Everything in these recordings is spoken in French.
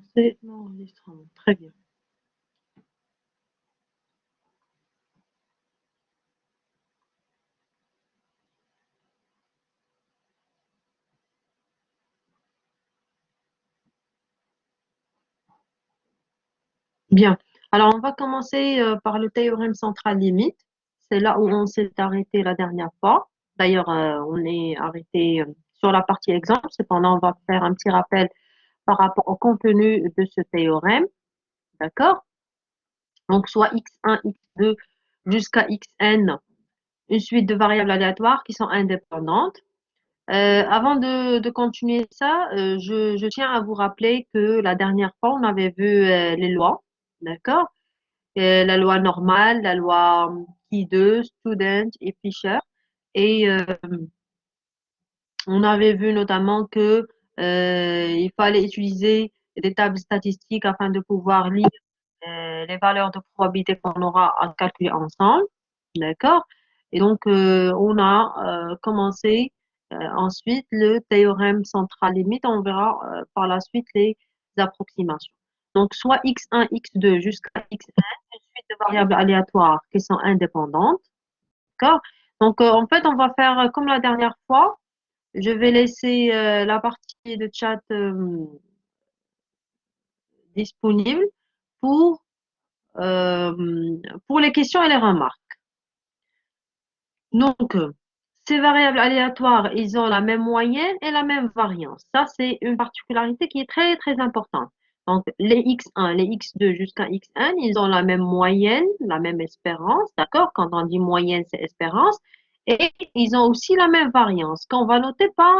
commencer l'enregistrement. Très bien. Bien. Alors, on va commencer par le théorème central limite. C'est là où on s'est arrêté la dernière fois. D'ailleurs, on est arrêté sur la partie exemple. Cependant, on va faire un petit rappel par rapport au contenu de ce théorème. D'accord? Donc, soit x1, x2 jusqu'à xn, une suite de variables aléatoires qui sont indépendantes. Avant de continuer ça, je tiens à vous rappeler que la dernière fois, on avait vu les lois, d'accord? La loi normale, la loi Key 2, Student et Fisher. Et on avait vu notamment que il fallait utiliser des tables statistiques afin de pouvoir lire les valeurs de probabilité qu'on aura à calculer ensemble. D'accord? Et donc, on a commencé ensuite le théorème central limite. On verra par la suite les approximations. Donc, soit x1, x2 jusqu'à xn, une suite de variables aléatoires qui sont indépendantes. D'accord? Donc, en fait, on va faire comme la dernière fois. Je vais laisser la partie de chat disponible pour, euh, pour les questions et les remarques. Donc, ces variables aléatoires, ils ont la même moyenne et la même variance. Ça, c'est une particularité qui est très, très importante. Donc, les x1, les x2 jusqu'à xn, ils ont la même moyenne, la même espérance, d'accord? Quand on dit moyenne, c'est espérance. Et ils ont aussi la même variance, qu'on va noter par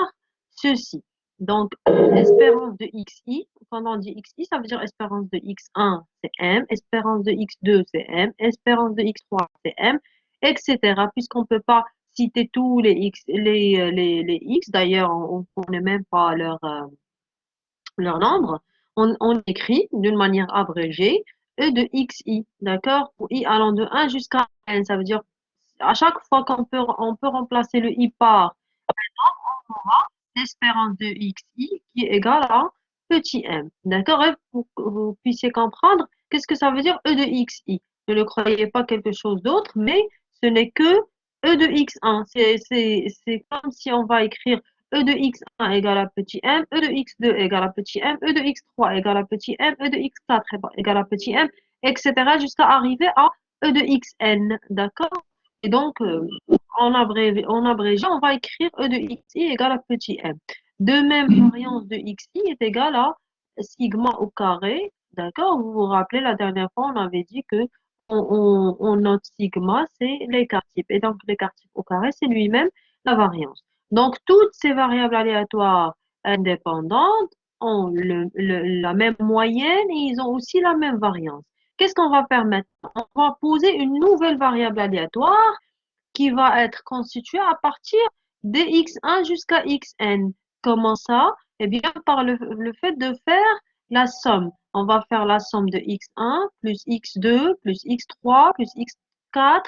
ceci. Donc, espérance de xi, quand on dit xi, ça veut dire espérance de x1, c'est m, espérance de x2, c'est m, espérance de x3, c'est m, etc. Puisqu'on ne peut pas citer tous les X, les X, d'ailleurs, on ne connaît même pas leur nombre, on écrit d'une manière abrégée E de XI, d'accord? Pour I allant de 1 jusqu'à N, ça veut dire à chaque fois on peut remplacer le I par l'espérance de XI qui est égale à petit m, d'accord? Et pour que vous puissiez comprendre, qu'est-ce que ça veut dire E de XI? Ne le croyez pas quelque chose d'autre, mais ce n'est que E de X1. C'est comme si on va écrire E de X1 égale à petit m, E de X2 égale à petit m, E de X3 égale à petit m, E de X4 égale à petit m, etc. jusqu'à arriver à E de Xn, d'accord? Et donc, en abrégé, on va écrire E de xi égale à petit m. De même, variance de xi est égale à sigma au carré. D'accord? Vous vous rappelez, la dernière fois, on avait dit que on note sigma, c'est l'écart type. Et donc, l'écart type au carré, c'est lui-même la variance. Donc, toutes ces variables aléatoires indépendantes ont la même moyenne et ils ont aussi la même variance. Qu'est-ce qu'on va faire maintenant? On va poser une nouvelle variable aléatoire qui va être constituée à partir de x1 jusqu'à xn. Comment ça? Eh bien, par le fait de faire la somme. On va faire la somme de x1 plus x2 plus x3 plus x4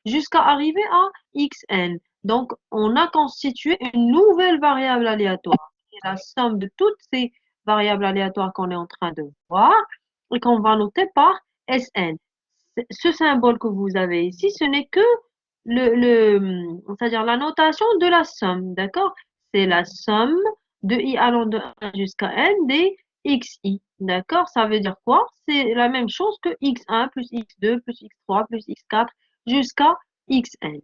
jusqu'à arriver à xn. Donc, on a constitué une nouvelle variable aléatoire. C'est la somme de toutes ces variables aléatoires qu'on est en train de voir et qu'on va noter par Sn. Ce symbole que vous avez ici, ce n'est que c'est-à-dire la notation de la somme, d'accord? C'est la somme de i allant de 1 jusqu'à n des xi, d'accord? Ça veut dire quoi? C'est la même chose que x1 plus x2 plus x3 plus x4 jusqu'à xn.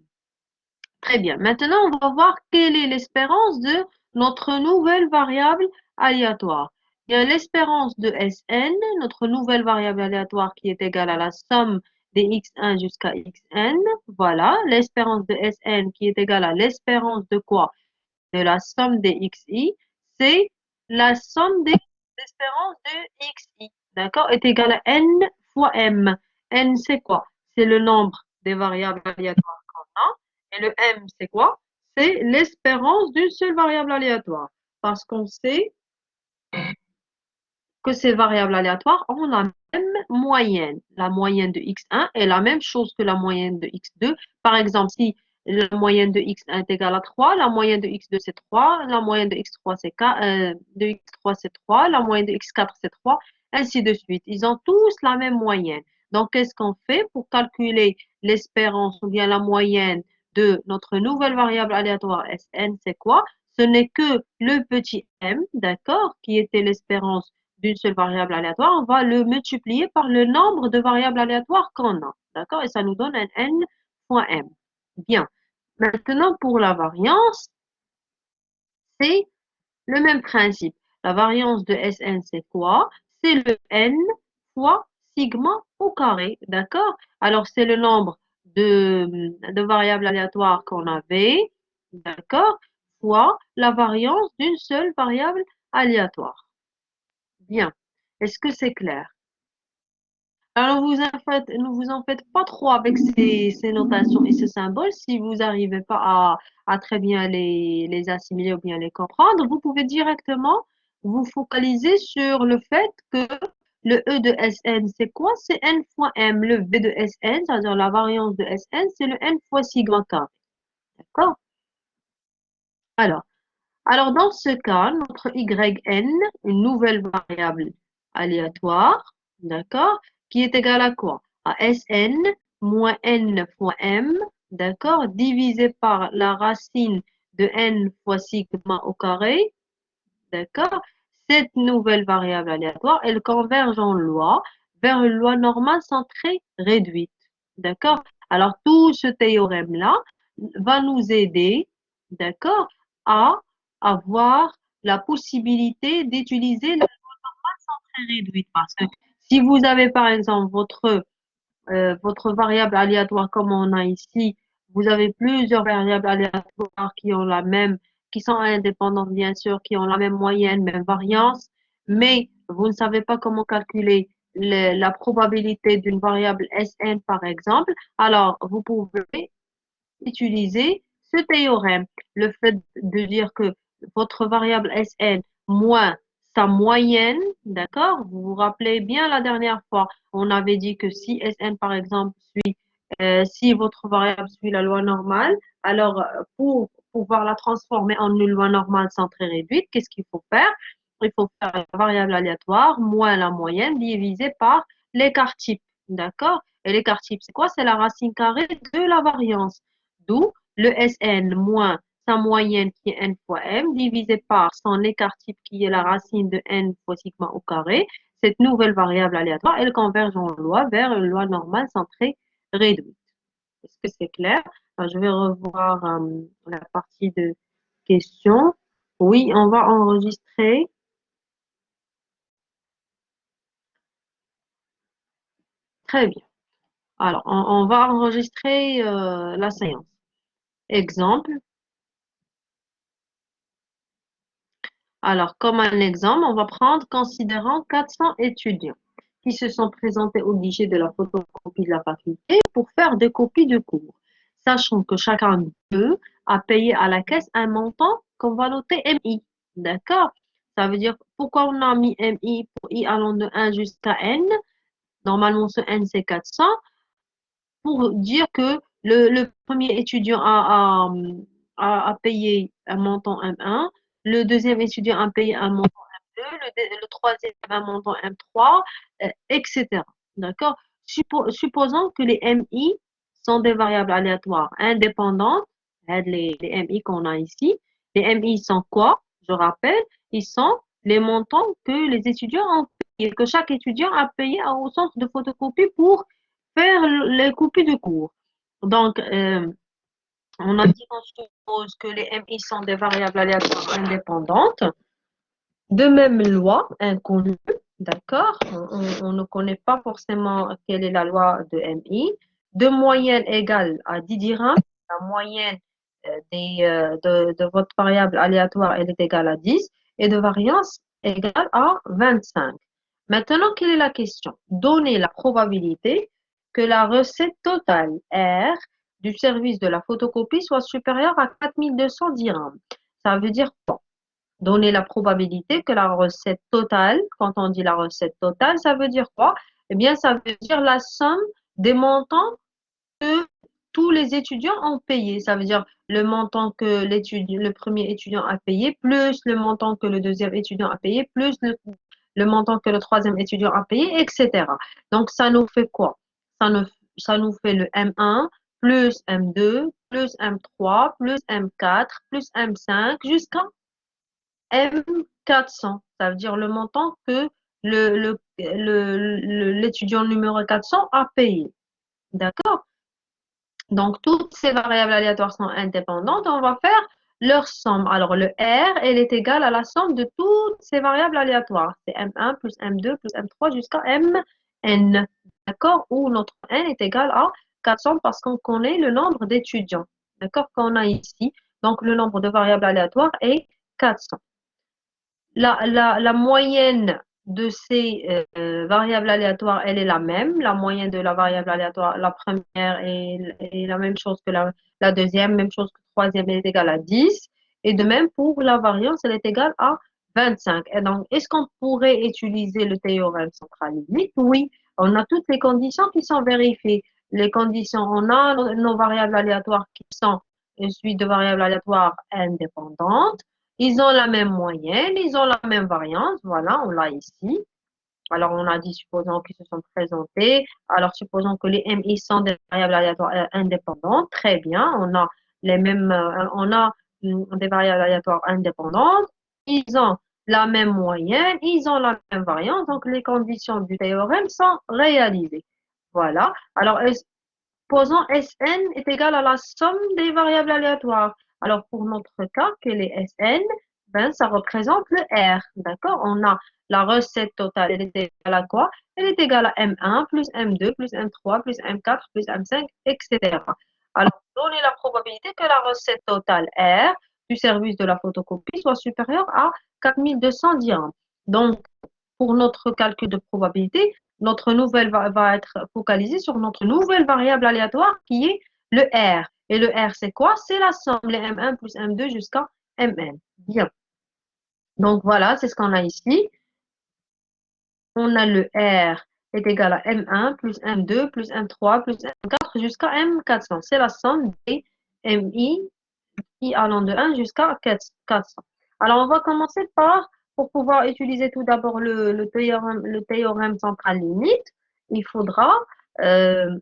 Très bien. Maintenant, on va voir quelle est l'espérance de notre nouvelle variable aléatoire. Il y a l'espérance de Sn, notre nouvelle variable aléatoire qui est égale à la somme des x1 jusqu'à xn. Voilà, l'espérance de Sn qui est égale à l'espérance de quoi? De la somme des xi. C'est la somme des espérances de xi. D'accord? Est égale à n fois m. N, c'est quoi? C'est le nombre des variables aléatoires qu'on a. Et le M, c'est quoi? C'est l'espérance d'une seule variable aléatoire. Parce qu'on sait que ces variables aléatoires ont la même moyenne. La moyenne de x1 est la même chose que la moyenne de x2. Par exemple, si la moyenne de x1 est égale à 3, la moyenne de x2 c'est 3, la moyenne de x3 c'est 4, de x3 c'est 3, la moyenne de x4 c'est 3, ainsi de suite. Ils ont tous la même moyenne. Donc, qu'est-ce qu'on fait pour calculer l'espérance ou bien la moyenne de notre nouvelle variable aléatoire Sn, c'est quoi? Ce n'est que le petit m, d'accord, qui était l'espérance d'une seule variable aléatoire. On va le multiplier par le nombre de variables aléatoires qu'on a, d'accord? Et ça nous donne un n fois m. Bien. Maintenant, pour la variance, c'est le même principe. La variance de Sn, c'est quoi? C'est le n fois sigma au carré, d'accord? Alors, c'est le nombre de variables aléatoires qu'on avait, d'accord? Fois la variance d'une seule variable aléatoire. Bien. Est-ce que c'est clair? Alors, ne vous en faites pas trop avec ces notations et ces symboles. Si vous n'arrivez pas à très bien les assimiler ou bien les comprendre, vous pouvez directement vous focaliser sur le fait que le E de Sn, c'est quoi? C'est n fois m. Le V de Sn, c'est-à-dire la variance de Sn, c'est le n fois sigma k. D'accord? Alors, dans ce cas, notre yn, une nouvelle variable aléatoire, d'accord, qui est égale à quoi? À Sn moins n fois m, d'accord, divisé par la racine de n fois sigma au carré, d'accord. Cette nouvelle variable aléatoire, elle converge en loi vers une loi normale centrée réduite, d'accord. Alors, tout ce théorème-là va nous aider, d'accord, à avoir la possibilité d'utiliser la centrée réduite. Parce que si vous avez, par exemple, votre variable aléatoire comme on a ici, vous avez plusieurs variables aléatoires qui ont la même, qui sont indépendantes bien sûr, qui ont la même moyenne, même variance, mais vous ne savez pas comment calculer la probabilité d'une variable Sn par exemple, alors vous pouvez utiliser ce théorème. Le fait de dire que votre variable Sn moins sa moyenne, d'accord? Vous vous rappelez bien la dernière fois, on avait dit que si Sn par exemple suit, si votre variable suit la loi normale, alors pour pouvoir la transformer en une loi normale centrée réduite, qu'est-ce qu'il faut faire? Il faut faire la variable aléatoire moins la moyenne divisé par l'écart type, d'accord? Et l'écart type, c'est quoi? C'est la racine carrée de la variance. D'où le Sn moins sa moyenne qui est n fois m divisé par son écart type qui est la racine de n fois sigma au carré. Cette nouvelle variable aléatoire, elle converge en loi vers une loi normale centrée réduite. Est-ce que c'est clair? Alors, je vais revoir la partie de questions. Oui, on va enregistrer. Très bien. Alors, on va enregistrer la séance. Exemple. Alors, comme un exemple, on va prendre considérant 400 étudiants qui se sont présentés au guichet de la photocopie de la faculté pour faire des copies de cours, sachant que chacun d'eux a payé à la caisse un montant qu'on va noter MI. D'accord? Ça veut dire pourquoi on a mis MI pour I allant de 1 jusqu'à N. Normalement, ce N, c'est 400 pour dire que le premier étudiant a payé un montant M1, le deuxième étudiant a payé un montant M2, le troisième un montant M3, etc. D'accord? Supposons que les MI sont des variables aléatoires indépendantes, les MI qu'on a ici. Les MI sont quoi? Je rappelle, ils sont les montants que les étudiants ont payé, que chaque étudiant a payé au centre de photocopie pour faire les copies de cours. Donc, on a dit qu'on suppose que les MI sont des variables aléatoires indépendantes, de même loi inconnue, d'accord? On ne connaît pas forcément quelle est la loi de MI. De moyenne égale à 10 dirhams, la moyenne de votre variable aléatoire, elle est égale à 10, et de variance égale à 25. Maintenant, quelle est la question? Donner la probabilité que la recette totale R du service de la photocopie soit supérieure à 4200 dirhams. Ça veut dire quoi? Donner la probabilité que la recette totale, quand on dit la recette totale, ça veut dire quoi? Eh bien, ça veut dire la somme des montants que tous les étudiants ont payé. Ça veut dire le montant que le premier étudiant a payé, plus le montant que le deuxième étudiant a payé, plus le montant que le troisième étudiant a payé, etc. Donc, ça nous fait quoi? Ça nous, ça nous fait le M1 plus M2 plus M3 plus M4 plus M5 jusqu'à M400. Ça veut dire le montant que l'étudiant numéro 400 a payé. D'accord? Donc, toutes ces variables aléatoires sont indépendantes. On va faire leur somme. Alors, le R, elle est égale à la somme de toutes ces variables aléatoires. C'est M1 plus M2 plus M3 jusqu'à Mn. D'accord? Où notre N est égal à 400 parce qu'on connaît le nombre d'étudiants. D'accord? Qu'on a ici. Donc, le nombre de variables aléatoires est 400. La moyenne de ces variables aléatoires, elle est la même. La moyenne de la variable aléatoire, la première est la même chose que la deuxième, même chose que la troisième, elle est égale à 10. Et de même pour la variance, elle est égale à 25. Et donc, est-ce qu'on pourrait utiliser le théorème central limite? Oui, on a toutes les conditions qui sont vérifiées. Les conditions, on a nos variables aléatoires qui sont une suite de variables aléatoires indépendantes. Ils ont la même moyenne, ils ont la même variance. Voilà, on l'a ici. Alors, on a dit, supposons qu'ils se sont présentés. Alors, supposons que les MI sont des variables aléatoires indépendantes. Très bien. On a les mêmes, on a des variables aléatoires indépendantes. Ils ont la même moyenne, ils ont la même variance. Donc, les conditions du théorème sont réalisées. Voilà. Alors, posons Sn est égal à la somme des variables aléatoires. Alors, pour notre cas, quel est Sn? Ben, ça représente le R. D'accord? On a la recette totale, elle est égale à quoi? Elle est égale à M1 plus M2 plus M3 plus M4 plus M5, etc. Alors, donner la probabilité que la recette totale R du service de la photocopie soit supérieure à 4200 dirhams. Donc, pour notre calcul de probabilité, notre nouvelle va être focalisée sur notre nouvelle variable aléatoire qui est le R. Et le R, c'est quoi? C'est la somme, les M1 plus M2 jusqu'à Mn. Bien. Donc voilà, c'est ce qu'on a ici. On a le R est égal à M1 plus M2 plus M3 plus M4 jusqu'à M400. C'est la somme des MI qui allant de 1 jusqu'à 400. Alors, on va commencer pour pouvoir utiliser tout d'abord le théorème central limite, il faudra euh,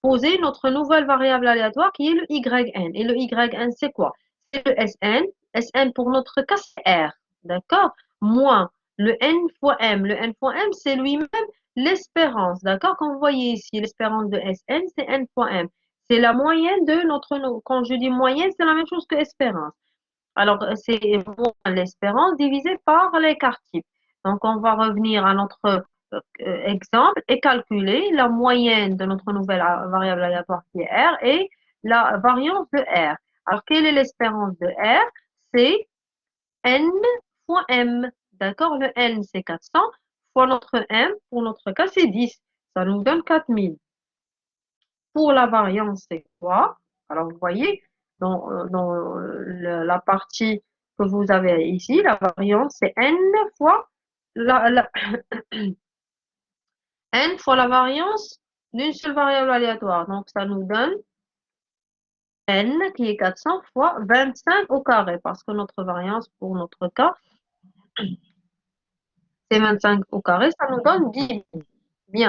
poser notre nouvelle variable aléatoire qui est le YN. Et le YN, c'est quoi? C'est le SN. SN pour notre cas, c'est R. D'accord? Moins le N fois M. Le N fois M, c'est lui-même l'espérance. D'accord? Quand vous voyez ici, l'espérance de SN, c'est N fois M. C'est la moyenne de notre... Quand je dis moyenne, c'est la même chose que espérance. Alors, c'est l'espérance divisé par l'écart type. Donc, on va revenir à notre exemple et calculer la moyenne de notre nouvelle variable aléatoire qui est R et la variance de R. Alors, quelle est l'espérance de R? C'est N fois M. D'accord? Le N, c'est 400 fois notre M, pour notre cas, c'est 10. Ça nous donne 4000. Pour la variance, c'est quoi? Alors, vous voyez, dans la partie que vous avez ici, la variance, c'est n fois la, n fois la variance d'une seule variable aléatoire. Donc, ça nous donne n qui est 400 fois 25 au carré, parce que notre variance, pour notre cas, c'est 25 au carré, ça nous donne 10. Bien.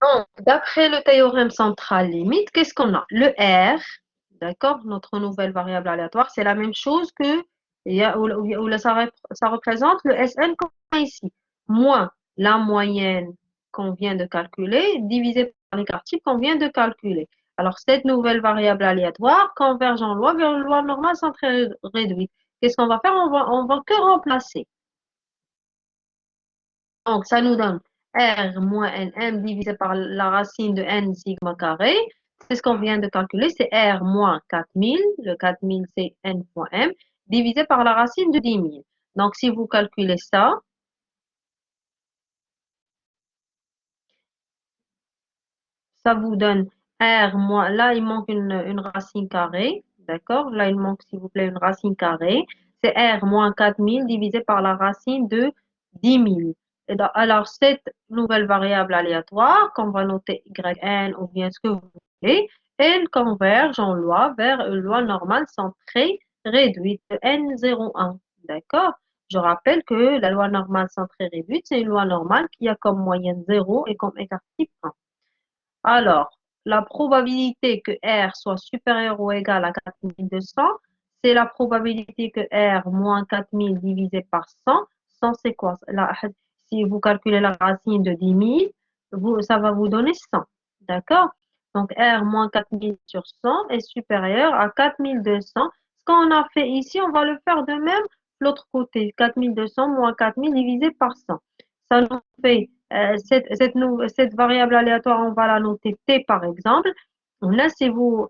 Donc, d'après le théorème central limite, qu'est-ce qu'on a? Le R, d'accord, notre nouvelle variable aléatoire, c'est la même chose que ça représente le Sn qu'on a ici, moins la moyenne qu'on vient de calculer, divisé par l'écart type qu'on vient de calculer. Alors, cette nouvelle variable aléatoire converge en loi vers une loi normale sans très réduite. Qu'est-ce qu'on va faire? On va que remplacer. Donc, ça nous donne R moins NM divisé par la racine de N sigma carré. C'est ce qu'on vient de calculer, c'est R moins 4000. Le 4000, c'est N fois M, divisé par la racine de 10 000. Donc, si vous calculez ça vous donne R moins, là, il manque une racine carrée. D'accord? Là, il manque, s'il vous plaît, une racine carrée. C'est R moins 4000 divisé par la racine de 10 000. Alors, cette nouvelle variable aléatoire, qu'on va noter YN ou bien ce que vous voulez, elles convergent en loi vers une loi normale centrée réduite de N01. D'accord? Je rappelle que la loi normale centrée réduite, c'est une loi normale qui a comme moyenne 0 et comme écart type 1. Alors, la probabilité que R soit supérieur ou égal à 4200, c'est la probabilité que R moins 4000 divisé par 100. 100, c'est quoi? Si vous calculez la racine de 10 000, ça va vous donner 100. D'accord? Donc, R moins 4000 sur 100 est supérieur à 4200. Ce qu'on a fait ici, on va le faire de même de l'autre côté. 4200 moins 4000 divisé par 100. Ça nous fait cette variable aléatoire, on va la noter T par exemple. Là, si vous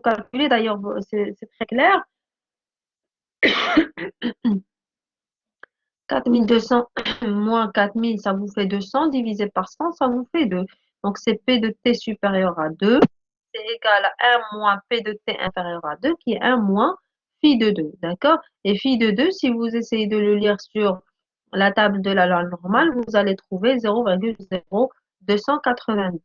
calculez, d'ailleurs, c'est très clair, 4200 moins 4000, ça vous fait 200, divisé par 100, ça vous fait 2. Donc, c'est P de T supérieur à 2, c'est égal à 1 moins P de T inférieur à 2, qui est 1 moins phi de 2, d'accord? Et phi de 2, si vous essayez de le lire sur la table de la loi normale, vous allez trouver 0,0282.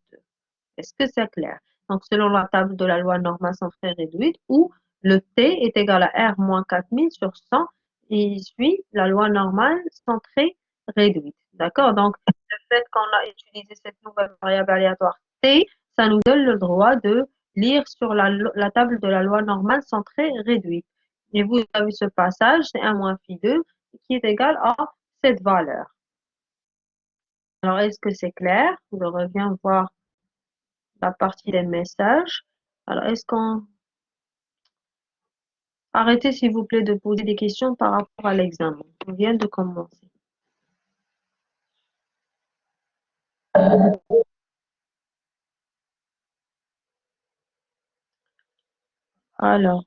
Est-ce que c'est clair? Donc, selon la table de la loi normale centrée réduite, où le T est égal à R moins 4000 sur 100, et il suit la loi normale centrée réduite. D'accord? Donc, le fait qu'on a utilisé cette nouvelle variable aléatoire T, ça nous donne le droit de lire sur la table de la loi normale centrée réduite. Et vous avez ce passage, c'est 1 moins phi 2, qui est égal à cette valeur. Alors, est-ce que c'est clair? Je reviens voir la partie des messages. Alors, est-ce qu'on... Arrêtez, s'il vous plaît, de poser des questions par rapport à l'examen. On vient de commencer. Alors,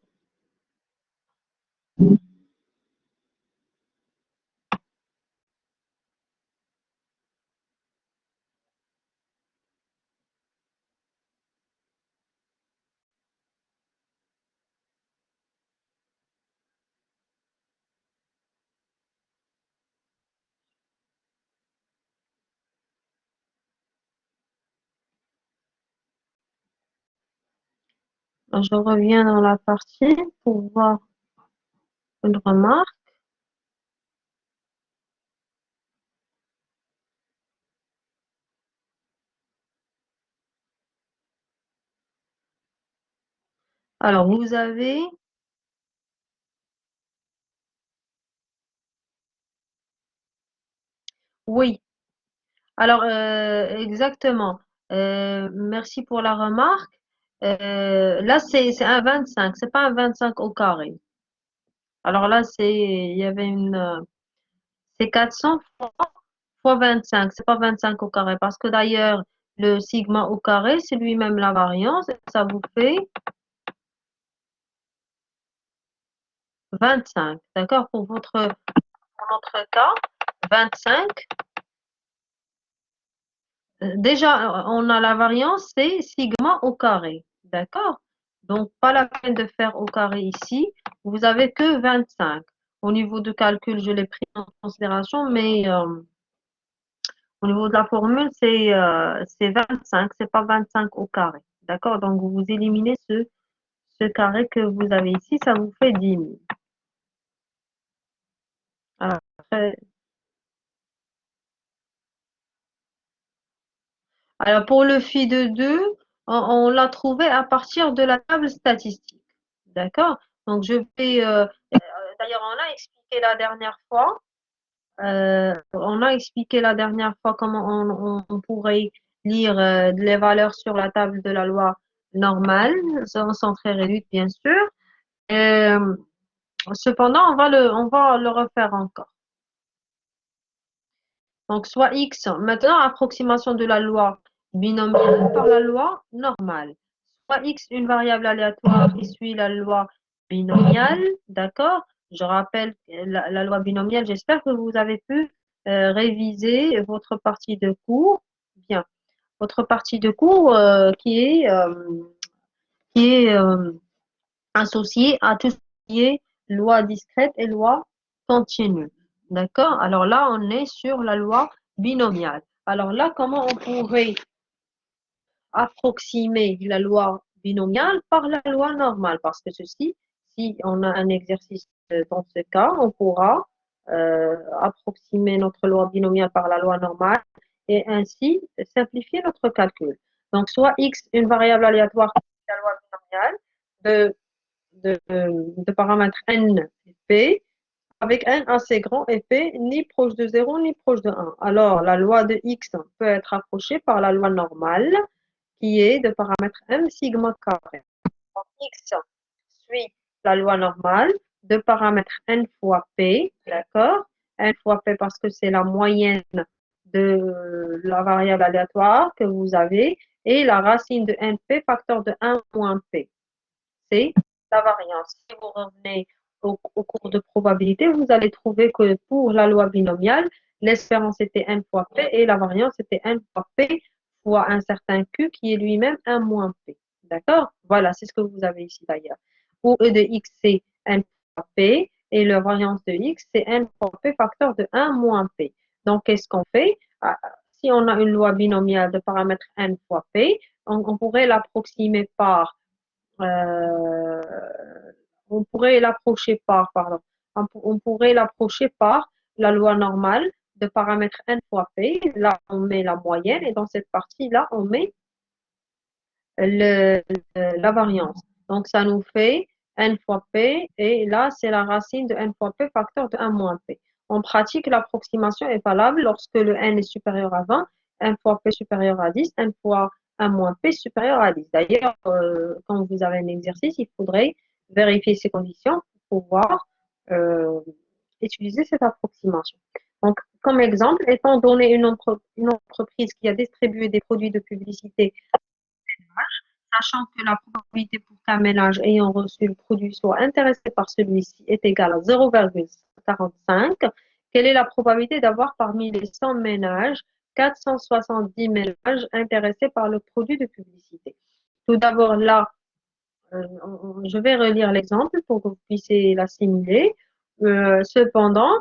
je reviens dans la partie pour voir une remarque. Alors, vous avez... Oui. Alors, exactement. Merci pour la remarque. Là, c'est un 25. C'est pas un 25 au carré. Alors là, il y avait c'est 400 fois 25. C'est pas 25 au carré. Parce que d'ailleurs, le sigma au carré, c'est lui-même la variance. Et ça vous fait 25. D'accord? Pour notre cas, 25. Déjà, on a la variance, c'est sigma au carré. D'accord? Donc, pas la peine de faire au carré ici. Vous avez que 25. Au niveau du calcul, je l'ai pris en considération, mais au niveau de la formule, c'est 25. C'est pas 25 au carré. D'accord? Donc, vous éliminez ce carré que vous avez ici, ça vous fait 10 000. Alors, alors, pour le phi de 2, on l'a trouvé à partir de la table statistique. D'accord? Donc, d'ailleurs, on a expliqué la dernière fois. On a expliqué la dernière fois comment on pourrait lire les valeurs sur la table de la loi normale, sans très réduite, bien sûr. Euh, Cependant, on va le refaire encore. Donc, soit x, maintenant, approximation de la loi binomiale par la loi normale. Soit x, une variable aléatoire qui suit la loi binomiale, d'accord? Je rappelle la loi binomiale, j'espère que vous avez pu réviser votre partie de cours. Bien, votre partie de cours qui est associée à tout ce qui est loi discrète et loi continue. D'accord? Alors là, on est sur la loi binomiale. Alors là, comment on pourrait approximer la loi binomiale par la loi normale. Parce que ceci, si on a un exercice dans ce cas, on pourra approximer notre loi binomiale par la loi normale et ainsi simplifier notre calcul. Donc, soit x, une variable aléatoire, la loi binomiale de paramètres n et p, avec n assez grand et p ni proche de 0 ni proche de 1. Alors, la loi de x peut être approchée par la loi normale qui est de paramètre m sigma carré. Donc, x suit la loi normale de paramètre n fois p, d'accord? N fois p parce que c'est la moyenne de la variable aléatoire que vous avez et la racine de np facteur de 1 moins p. C'est la variance. Si vous revenez au cours de probabilité, vous allez trouver que pour la loi binomiale, l'espérance était n fois p et la variance était n fois p fois un certain q qui est lui-même 1 moins p. D'accord? Voilà, c'est ce que vous avez ici d'ailleurs. Où e de x, c'est n fois p et la variance de x, c'est n fois p facteur de 1 moins p. Donc, qu'est-ce qu'on fait? Si on a une loi binomiale de paramètre n fois p, on pourrait l'approximer par euh, on pourrait l'approcher par, pardon, on pourrait l'approcher par la loi normale de paramètre n fois p. Là, on met la moyenne et dans cette partie-là, on met le, la variance. Donc, ça nous fait n fois p et là, c'est la racine de n fois p facteur de 1 moins p. En pratique, l'approximation est valable lorsque le n est supérieur à 20, n fois p supérieur à 10, n fois 1 moins p supérieur à 10. D'ailleurs, quand vous avez un exercice, il faudrait vérifier ces conditions pour pouvoir euh, utiliser cette approximation. Donc, comme exemple, étant donné une entreprise qui a distribué des produits de publicité, sachant que la probabilité pour qu'un ménage ayant reçu le produit soit intéressé par celui-ci est égale à 0,45, quelle est la probabilité d'avoir parmi les 100 ménages 470 ménages intéressés par le produit de publicité? Tout d'abord, là, je vais relire l'exemple pour que vous puissiez l'assimiler. Cependant,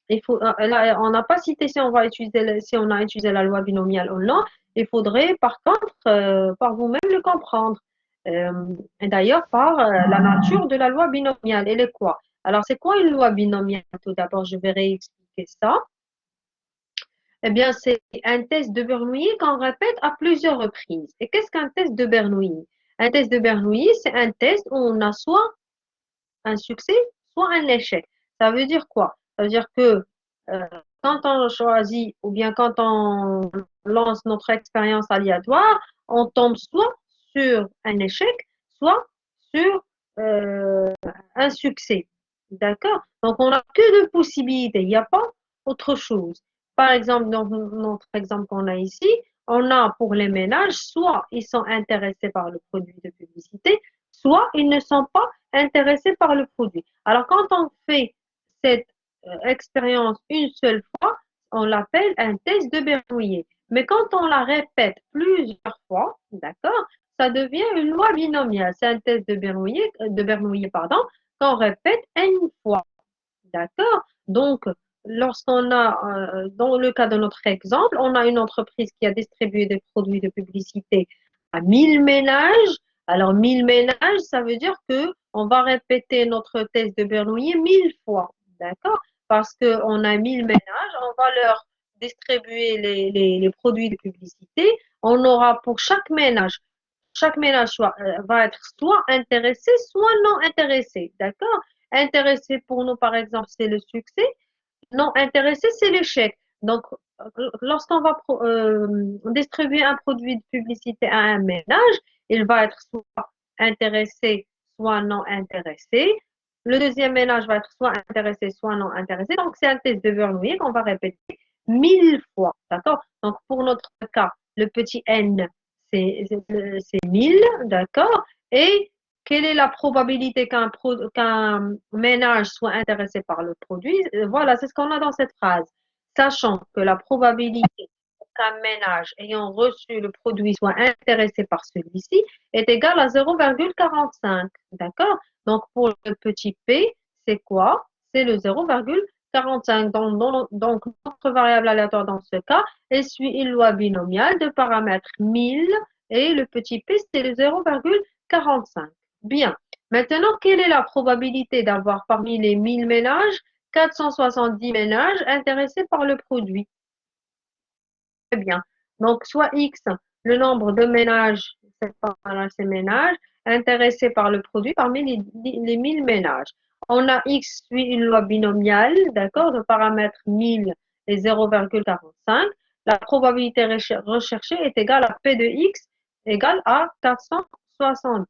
là, on n'a pas cité si si on a utilisé la loi binomiale ou non. Il faudrait par contre par vous-même le comprendre. Et d'ailleurs par la nature de la loi binomiale. Elle est quoi? Alors c'est quoi une loi binomiale? Tout d'abord, je vais réexpliquer ça. Eh bien, c'est un test de Bernoulli qu'on répète à plusieurs reprises. Et qu'est-ce qu'un test de Bernoulli? Un test de Bernoulli, c'est un test où on a soit un succès, soit un échec. Ça veut dire quoi? Ça veut dire que euh, quand on choisit ou bien quand on lance notre expérience aléatoire, on tombe soit sur un échec, soit sur un succès. D'accord? Donc, on n'a que deux possibilités. Il n'y a pas autre chose. Par exemple, dans notre exemple qu'on a ici, on a pour les ménages, soit ils sont intéressés par le produit de publicité, soit ils ne sont pas intéressés par le produit. Alors, quand on fait cette expérience une seule fois, on l'appelle un test de Bernoulli. Mais quand on la répète plusieurs fois, d'accord, ça devient une loi binomiale. C'est un test de Bernoulli, pardon, qu'on répète une fois. D'accord? Donc, lorsqu'on a, dans le cas de notre exemple, on a une entreprise qui a distribué des produits de publicité à 1000 ménages. Alors, 1000 ménages, ça veut dire que on va répéter notre test de Bernoulli 1000 fois. D'accord? Parce qu'on a 1000 ménages, on va leur distribuer les produits de publicité. On aura pour chaque ménage va être soit intéressé, soit non intéressé. D'accord? Intéressé pour nous, par exemple, c'est le succès. Non intéressé, c'est l'échec. Donc, lorsqu'on va distribuer un produit de publicité à un ménage, il va être soit intéressé, soit non intéressé. Le deuxième ménage va être soit intéressé, soit non intéressé. Donc, c'est un test de Bernoulli qu'on va répéter 1000 fois. D'accord? Donc, pour notre cas, le petit n, c'est 1000. D'accord? Et quelle est la probabilité qu'un ménage soit intéressé par le produit? Voilà, c'est ce qu'on a dans cette phrase. Sachant que la probabilité qu'un ménage ayant reçu le produit soit intéressé par celui-ci est égale à 0,45. D'accord? Donc, pour le petit p, c'est quoi? C'est le 0,45. Donc, notre variable aléatoire dans ce cas, elle suit une loi binomiale de paramètres 1000 et le petit p, c'est le 0,45. 45. Bien. Maintenant, quelle est la probabilité d'avoir parmi les 1000 ménages 470 ménages intéressés par le produit? Très bien. Donc, soit X, le nombre de ménages, ces ménages, intéressés par le produit parmi les 1000 ménages. On a X suit une loi binomiale, d'accord, de paramètres 1000 et 0,45. La probabilité recherchée est égale à P de X égale à 470.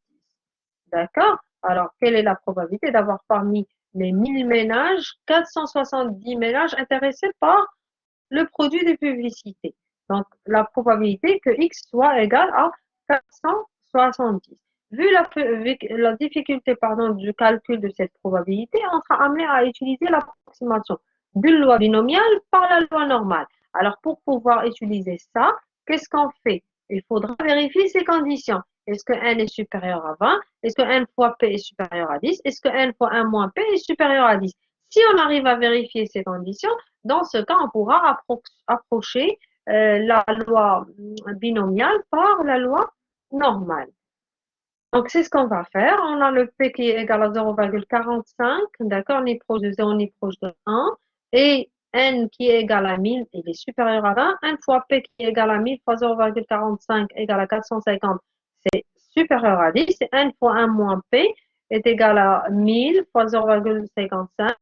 D'accord? Alors, quelle est la probabilité d'avoir parmi les 1000 ménages 470 ménages intéressés par le produit de publicité? Donc, la probabilité que X soit égal à 470. Vu la difficulté pardon, du calcul de cette probabilité, on sera amené à utiliser l'approximation d'une loi binomiale par la loi normale. Alors, pour pouvoir utiliser ça, qu'est-ce qu'on fait? Il faudra vérifier ces conditions. Est-ce que n est supérieur à 20? Est-ce que n fois p est supérieur à 10? Est-ce que n fois 1 moins p est supérieur à 10? Si on arrive à vérifier ces conditions, dans ce cas, on pourra approcher la loi binomiale par la loi normale. Donc, c'est ce qu'on va faire. On a le P qui est égal à 0,45, d'accord, ni proche de 0 ni proche de 1. Et N qui est égal à 1000, il est supérieur à 20. 1 fois P qui est égal à 1000 fois 0,45 égale à 450, c'est supérieur à 10. Et N fois 1 moins P est égal à 1000 fois 0,55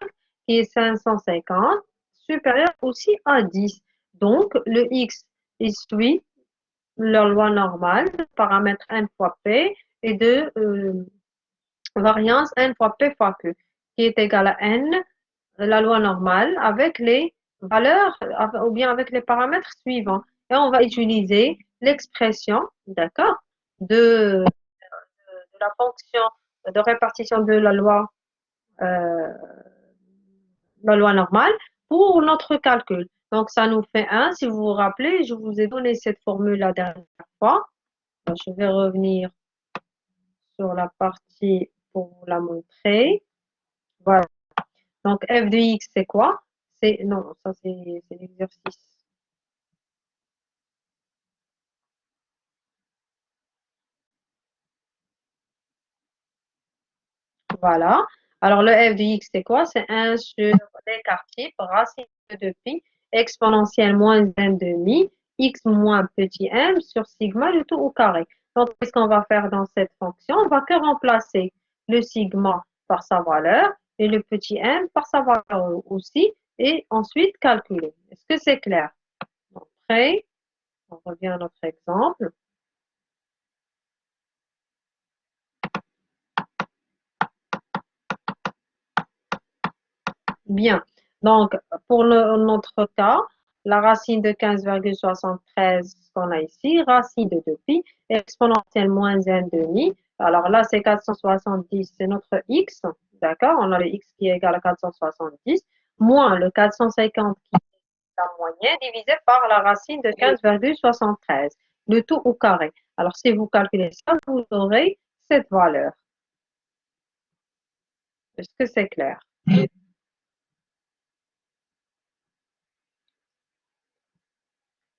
qui est 550, supérieur aussi à 10. Donc, le X, il suit la loi normale, paramètre n fois p, et de variance n fois p fois q, qui est égal à n, la loi normale, avec les valeurs, ou bien avec les paramètres suivants. Et on va utiliser l'expression, d'accord, de la fonction de répartition de euh, la loi normale pour notre calcul. Donc, ça nous fait 1. Si vous vous rappelez, je vous ai donné cette formule la dernière fois. Je vais revenir sur la partie pour vous la montrer. Voilà. Donc, f de x, c'est quoi? Non, ça c'est l'exercice. Voilà. Alors, le f de x, c'est quoi? C'est 1 sur l'écart type, racine de pi, exponentielle moins un demi, x moins petit m sur sigma, le tout au carré. Donc, qu'est-ce qu'on va faire dans cette fonction? On va que remplacer le sigma par sa valeur et le petit m par sa valeur aussi, et ensuite calculer. Est-ce que c'est clair? Après, on revient à notre exemple. Bien. Donc, pour notre cas, la racine de 15,73 qu'on a ici, racine de 2pi, exponentielle moins 1 demi. Alors là, c'est 470, c'est notre x, d'accord? On a le x qui est égal à 470, moins le 450 qui est la moyenne, divisé par la racine de 15,73, le tout au carré. Alors, si vous calculez ça, vous aurez cette valeur. Est-ce que c'est clair?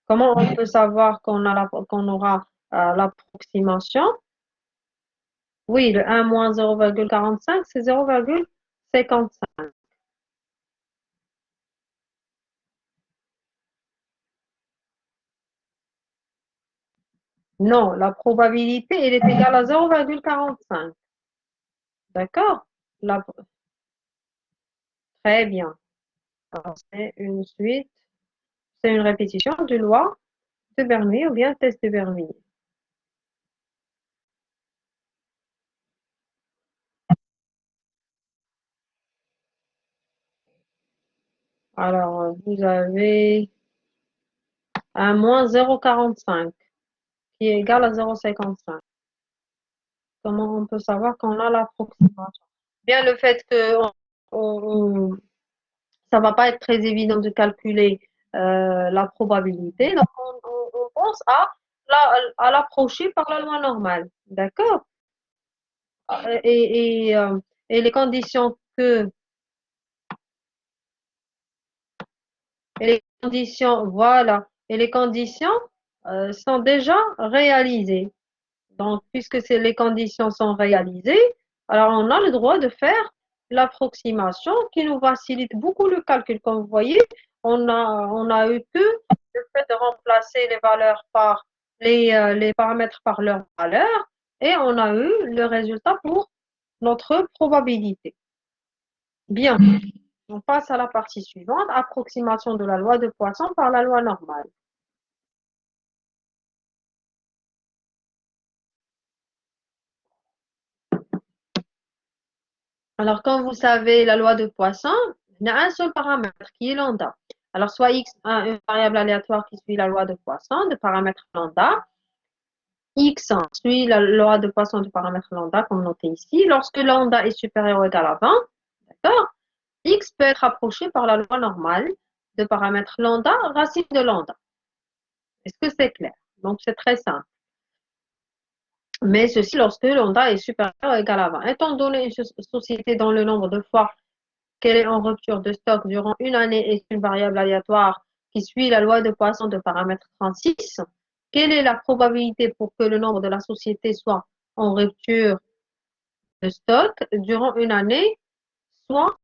Comment on peut savoir qu'on aura l'approximation? Oui, le 1 moins 0,45, c'est 0,55. Non, la probabilité, elle est égale à 0,45. D'accord? La- Très bien. Alors, c'est une suite, c'est une répétition de loi de Bernoulli ou bien test de Bernoulli. Alors, vous avez un moins 0,45 qui est égal à 0,55. Comment on peut savoir qu'on a l'approximation? Bien le fait que ça va pas être très évident de calculer la probabilité, donc on pense à l'approcher par la loi normale, d'accord? Et, et, euh, et les conditions voilà, et les conditions sont déjà réalisées. Donc, puisque les conditions sont réalisées, alors on a le droit de faire l'approximation qui nous facilite beaucoup le calcul. Comme vous voyez, on a eu que le fait de remplacer les valeurs par les paramètres par leurs valeurs et on a eu le résultat pour notre probabilité. Bien, on passe à la partie suivante, approximation de la loi de Poisson par la loi normale. Alors, comme vous savez, la loi de Poisson n'a un seul paramètre qui est lambda. Alors, soit x, une variable aléatoire qui suit la loi de Poisson de paramètre lambda, x suit la loi de Poisson de paramètre lambda, comme noté ici. Lorsque lambda est supérieur ou égal à 20, d'accord, x peut être approché par la loi normale de paramètre lambda, racine de lambda. Est-ce que c'est clair? Donc, c'est très simple. Mais ceci lorsque lambda est supérieur ou égal à 20. Étant donné une société dont le nombre de fois qu'elle est en rupture de stock durant une année est une variable aléatoire qui suit la loi de Poisson de paramètre 36, quelle est la probabilité pour que le nombre de la société soit en rupture de stock durant une année soit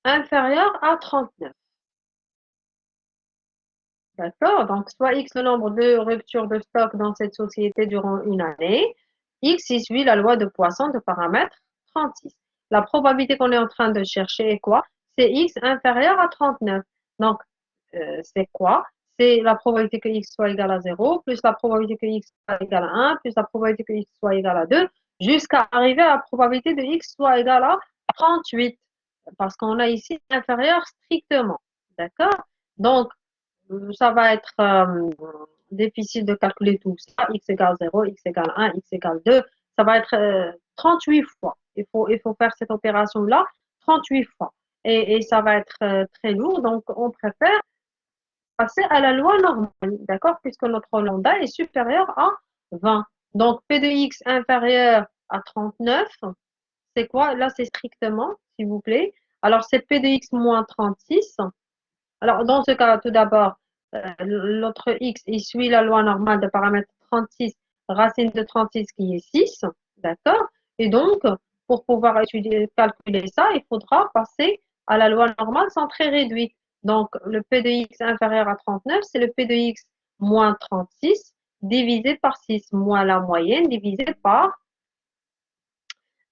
inférieur à 39? D'accord? Donc, soit X le nombre de ruptures de stock dans cette société durant une année, X y suit la loi de Poisson de paramètre 36. La probabilité qu'on est en train de chercher est quoi? C'est X inférieur à 39. Donc, c'est quoi? C'est la probabilité que X soit égal à 0, plus la probabilité que X soit égal à 1, plus la probabilité que X soit égal à 2, jusqu'à arriver à la probabilité de X soit égal à 38. Parce qu'on a ici inférieur strictement. D'accord? Donc, ça va être difficile de calculer tout ça. X égale 0, x égale 1, x égale 2. Ça va être 38 fois. Il faut faire cette opération-là 38 fois. Et ça va être très lourd. Donc, on préfère passer à la loi normale, d'accord? Puisque notre lambda est supérieur à 20. Donc, P de x inférieur à 39, c'est quoi? Là, c'est strictement, s'il vous plaît. Alors, c'est P de x moins 36. Alors, dans ce cas, tout d'abord, l'autre x, il suit la loi normale de paramètre 36, racine de 36 qui est 6, d'accord? Et donc, pour pouvoir calculer ça, il faudra passer à la loi normale centrée réduite. Donc, le P de x inférieur à 39, c'est le P de x moins 36 divisé par 6, moins la moyenne divisé par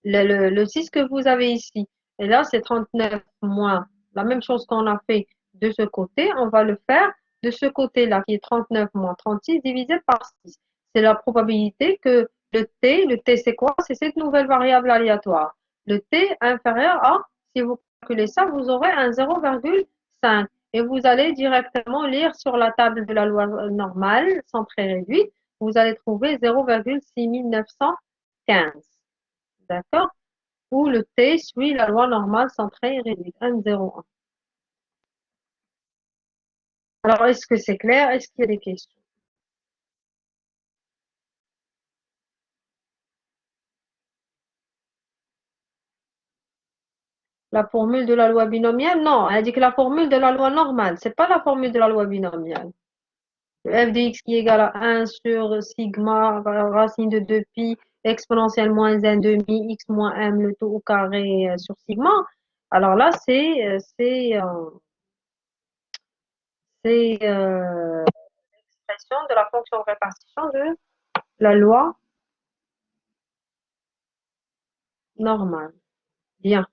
le 6 que vous avez ici. Et là, c'est 39 moins la même chose qu'on a fait de ce côté, on va le faire de ce côté-là, qui est 39 moins 36 divisé par 6. C'est la probabilité que le T c'est quoi? C'est cette nouvelle variable aléatoire. Le T inférieur à, si vous calculez ça, vous aurez un 0,5. Et vous allez directement lire sur la table de la loi normale, centrée réduite, vous allez trouver 0,6915. D'accord? Où le T suit la loi normale centrée réduite, 1,01. Alors, est-ce que c'est clair? Est-ce qu'il y a des questions? La formule de la loi binomiale? Non, elle dit que la formule de la loi normale, c'est pas la formule de la loi binomiale. Le f de x qui est égal à 1 sur sigma racine de 2 pi exponentielle moins 1 demi x moins m le tout au carré sur sigma. Alors là, c'est l'expression de la fonction de répartition de la loi normale. Bien.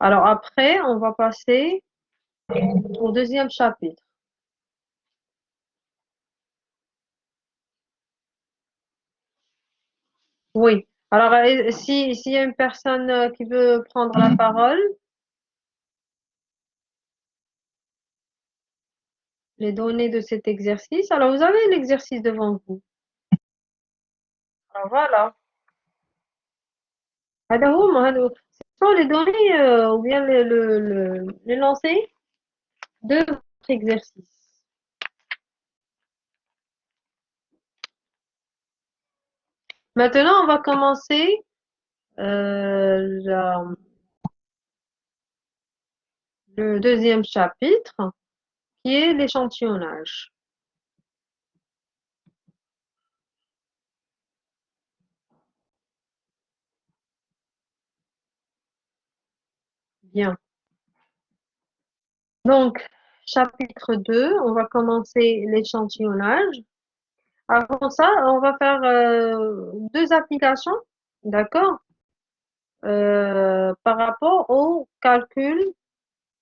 Alors après, on va passer au deuxième chapitre. Oui. Alors, s'il y a une personne qui veut prendre la parole, les données de cet exercice. Alors, vous avez l'exercice devant vous. Alors, voilà. Ce sont les données ou bien l'énoncé de votre exercice. Maintenant, on va commencer le deuxième chapitre qui est l'échantillonnage. Bien. Donc, chapitre 2, on va commencer l'échantillonnage. Avant ça, on va faire deux applications, d'accord, par rapport au calcul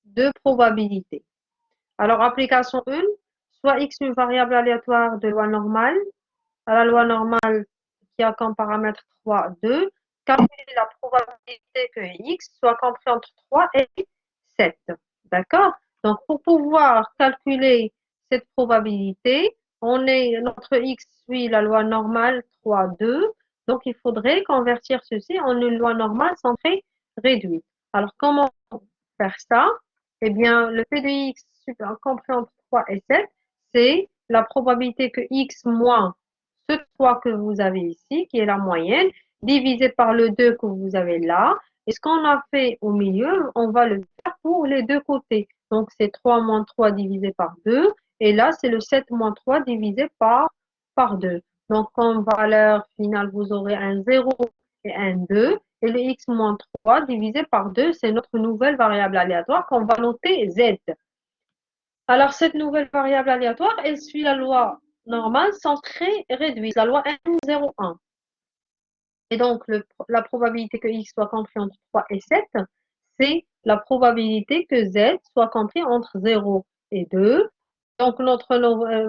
de probabilité. Alors, application 1, soit x une variable aléatoire de loi normale, à la loi normale qui a comme paramètre 3, 2, calculer la probabilité que x soit compris entre 3 et 7. D'accord? Donc, pour pouvoir calculer cette probabilité, notre x suit la loi normale 3, 2. Donc, il faudrait convertir ceci en une loi normale centrée réduite. Alors, comment faire ça? Eh bien, le P de x compris entre 3 et 7, c'est la probabilité que x moins ce 3 que vous avez ici, qui est la moyenne, divisé par le 2 que vous avez là. Et ce qu'on a fait au milieu, on va le faire pour les deux côtés. Donc, c'est 3 moins 3 divisé par 2. Et là, c'est le 7 moins 3 divisé par 2. Donc, comme valeur finale, vous aurez un 0 et un 2. Et le x moins 3 divisé par 2, c'est notre nouvelle variable aléatoire qu'on va noter z. Alors, cette nouvelle variable aléatoire, elle suit la loi normale centrée réduite, la loi M01. Et donc, la probabilité que x soit compris entre 3 et 7, c'est la probabilité que z soit compris entre 0 et 2. Donc, notre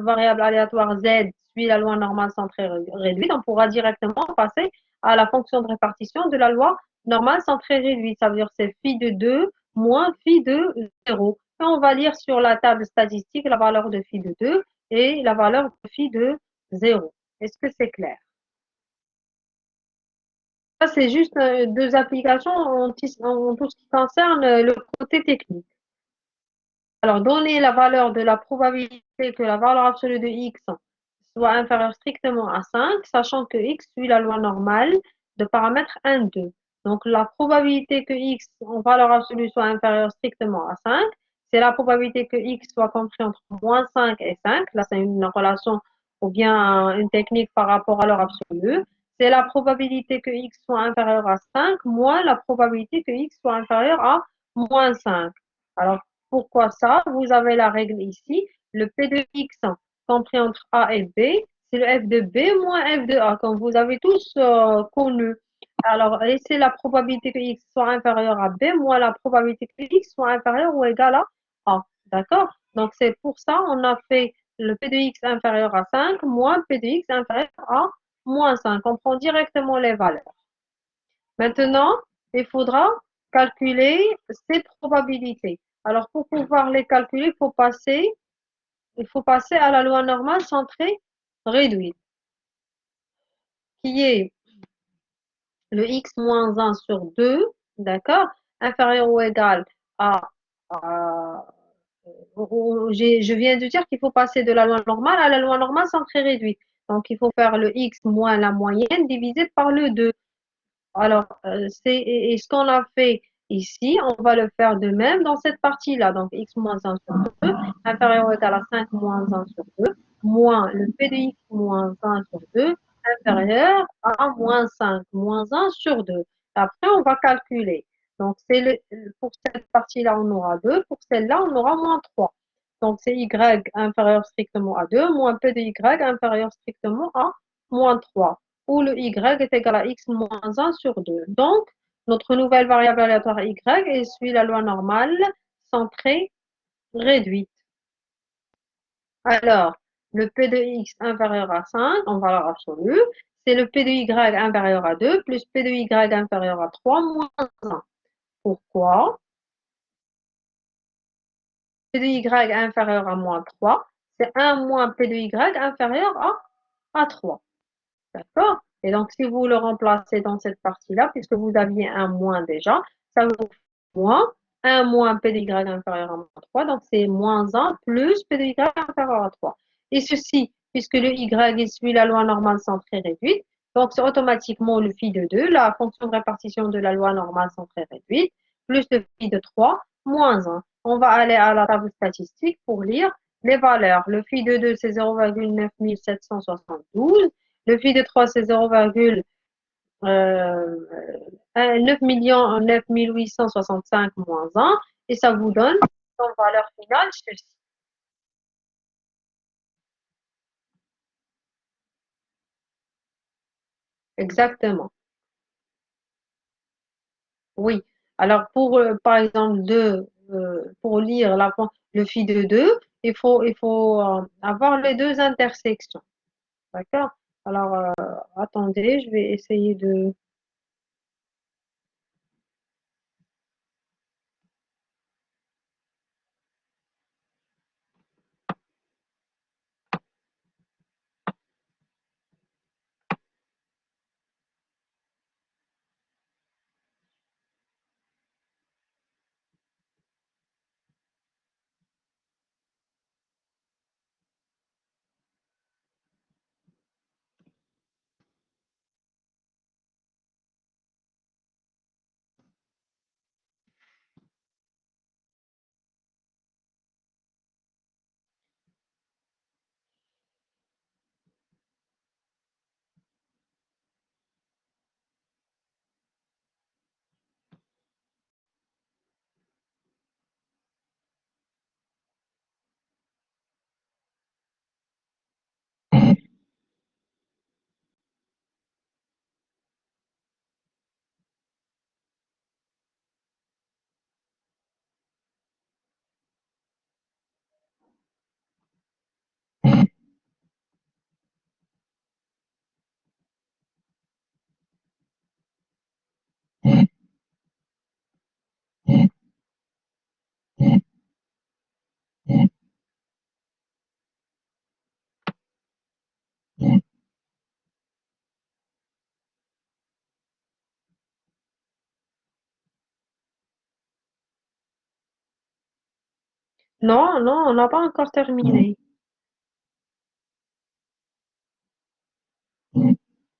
variable aléatoire z suit la loi normale centrée réduite. On pourra directement passer à la fonction de répartition de la loi normale centrée réduite. Ça veut dire que c'est phi de 2 moins phi de 0. Et on va lire sur la table statistique la valeur de phi de 2 et la valeur de phi de 0. Est-ce que c'est clair? Ça, c'est juste deux applications en tout ce qui concerne le côté technique. Alors, donner la valeur de la probabilité que la valeur absolue de x soit inférieure strictement à 5, sachant que x suit la loi normale de paramètre 1, 2. Donc, la probabilité que x en valeur absolue soit inférieure strictement à 5, c'est la probabilité que x soit compris entre moins 5 et 5. Là, c'est une relation ou bien une technique par rapport à l'heure absolue. C'est la probabilité que x soit inférieur à 5 moins la probabilité que x soit inférieur à moins 5. Alors, pourquoi ça? Vous avez la règle ici. Le P de x compris entre A et B, c'est le F de B moins F de A, comme vous avez tous connu. Alors, et c'est la probabilité que x soit inférieur à B moins la probabilité que x soit inférieur ou égal à A. D'accord? Donc, c'est pour ça on a fait le P de x inférieur à 5 moins P de x inférieur à moins 5. On prend directement les valeurs. Maintenant, il faudra calculer ces probabilités. Alors, pour pouvoir les calculer, il faut passer à la loi normale centrée réduite, qui est le x moins 1 sur 2, d'accord, inférieur ou égal à je viens de dire qu'il faut passer de la loi normale à la loi normale centrée réduite. Donc, il faut faire le x moins la moyenne divisé par le 2. Alors, et ce qu'on a fait ici, on va le faire de même dans cette partie-là. Donc, x moins 1 sur 2, inférieur ou égal à 5 moins 1 sur 2, moins le p de x moins 1 sur 2, inférieur à moins 5 moins 1 sur 2. Après, on va calculer. Donc, pour cette partie-là, on aura 2. Pour celle-là, on aura moins 3. Donc, c'est y inférieur strictement à 2, moins p de y inférieur strictement à moins 3 où le y est égal à x moins 1 sur 2. Donc, notre nouvelle variable aléatoire y suit la loi normale centrée réduite. Alors, le p de x inférieur à 5 en valeur absolue, c'est le p de y inférieur à 2 plus p de y inférieur à 3 moins 1. Pourquoi? P de y inférieur à moins 3, c'est 1 moins p de y inférieur à 3. D'accord? Et donc, si vous le remplacez dans cette partie-là, puisque vous aviez un moins déjà, ça vous fait moins 1 moins p de y inférieur à moins 3. Donc, c'est moins 1 plus p de y inférieur à 3. Et ceci, puisque le y suit la loi normale centrée réduite, donc c'est automatiquement le phi de 2, la fonction de répartition de la loi normale centrée réduite, plus le phi de 3, moins 1. On va aller à la table statistique pour lire les valeurs. Le phi de 2, c'est 0,9772. Le phi de 3, c'est 0,9772. euh, 9 millions, 9 865 moins un, et ça vous donne comme valeur finale ceci. Exactement. Oui. Alors, par exemple, pour lire le phi de 2, il faut avoir les deux intersections. D'accord? Alors, attendez, je vais essayer de... Non, non, on n'a pas encore terminé.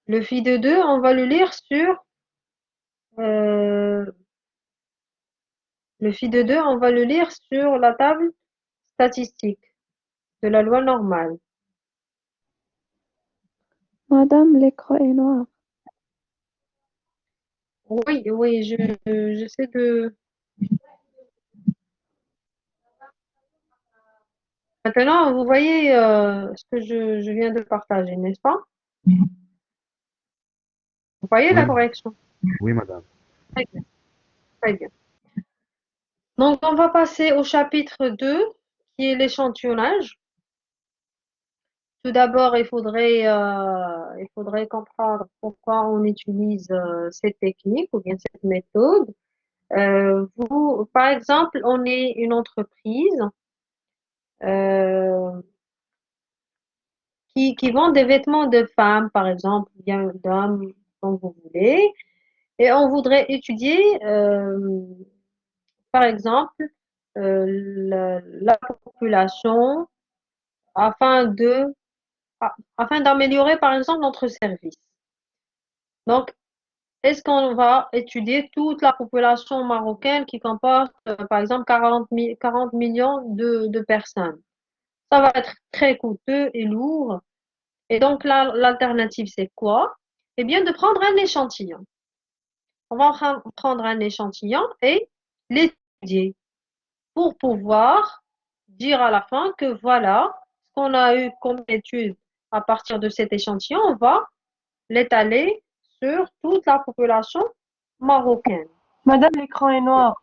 Le phi de 2, on va le lire euh, le phi de 2, on va le lire sur la table statistique de la loi normale. Madame, l'écran est noir. Oui, oui, j'essaie de... Maintenant, vous voyez ce que je viens de partager, n'est-ce pas? Vous voyez Oui, la correction? oui, madame. Très bien, très bien. Donc, on va passer au chapitre 2, qui est l'échantillonnage. Tout d'abord, il faudrait comprendre pourquoi on utilise cette technique ou bien cette méthode. Par exemple, on est une entreprise euh, qui vend des vêtements de femmes, par exemple, bien d'hommes, comme vous voulez, et on voudrait étudier, par exemple, la population afin afin d'améliorer, par exemple, notre service. Donc, est-ce qu'on va étudier toute la population marocaine qui comporte, par exemple, 40 millions de personnes? Ça va être très coûteux et lourd. Et donc, l'alternative, c'est quoi? Eh bien, de prendre un échantillon. On va prendre un échantillon et l'étudier pour pouvoir dire à la fin que voilà ce qu'on a eu comme étude à partir de cet échantillon, on va l'étaler sur toute la population marocaine. Madame, l'écran est noir.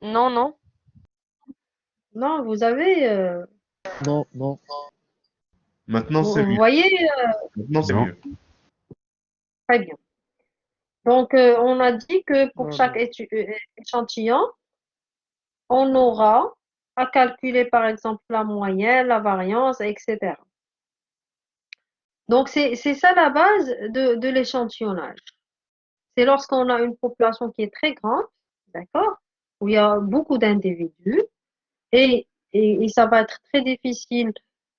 Non, non. Non, vous avez, Non, non. Maintenant, c'est vous mieux. voyez Maintenant, c'est Non. mieux. très bien. Donc, on a dit que pour Non, chaque non. échantillon, on aura à calculer, par exemple, la moyenne, la variance, etc. Donc, c'est ça la base de l'échantillonnage. C'est lorsqu'on a une population qui est très grande, d'accord, où il y a beaucoup d'individus, et, et ça va être très difficile,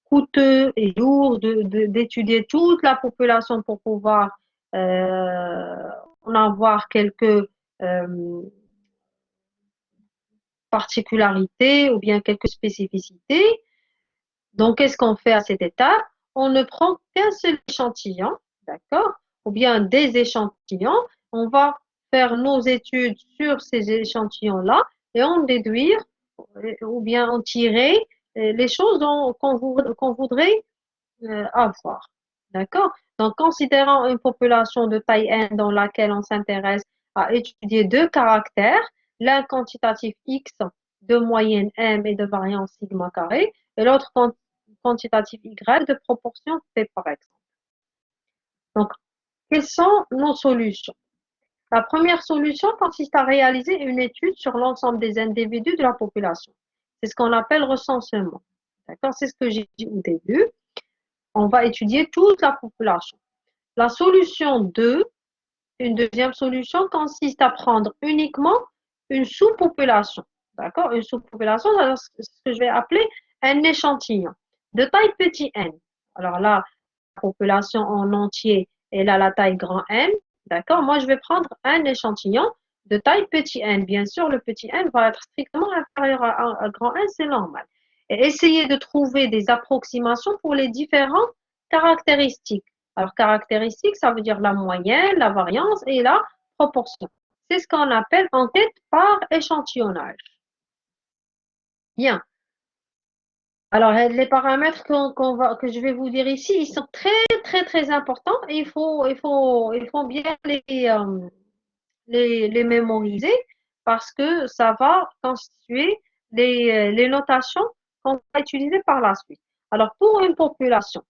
coûteux et lourd d'étudier toute la population pour pouvoir en avoir quelques particularités ou bien quelques spécificités. Donc, qu'est-ce qu'on fait à cette étape? On ne prend qu'un seul échantillon, d'accord? ou bien des échantillons. On va faire nos études sur ces échantillons-là et en déduire ou bien en tirer les choses qu'on voudrait avoir. D'accord? Donc, considérant une population de taille n dans laquelle on s'intéresse à étudier deux caractères, l'un quantitatif x de moyenne m et de variance sigma carré, et l'autre quantitatif y de proportion p par exemple. Donc, quelles sont nos solutions? La première solution consiste à réaliser une étude sur l'ensemble des individus de la population. C'est ce qu'on appelle recensement. D'accord? C'est ce que j'ai dit au début. On va étudier toute la population. La solution 2, une deuxième solution, consiste à prendre uniquement une sous-population. D'accord? Une sous-population, c'est ce que je vais appeler un échantillon de taille petit n. Alors là, la population en entier, elle a la taille grand N. D'accord? Moi, je vais prendre un échantillon de taille petit n. Bien sûr, le petit n va être strictement inférieur à grand N, c'est normal. Et essayer de trouver des approximations pour les différentes caractéristiques. Alors, caractéristiques, ça veut dire la moyenne, la variance et la proportion. C'est ce qu'on appelle enquête par échantillonnage. Bien. Alors, les paramètres que je vais vous dire ici, ils sont très importants et il faut bien les mémoriser parce que ça va constituer les notations qu'on va utiliser par la suite. Alors, pour une population,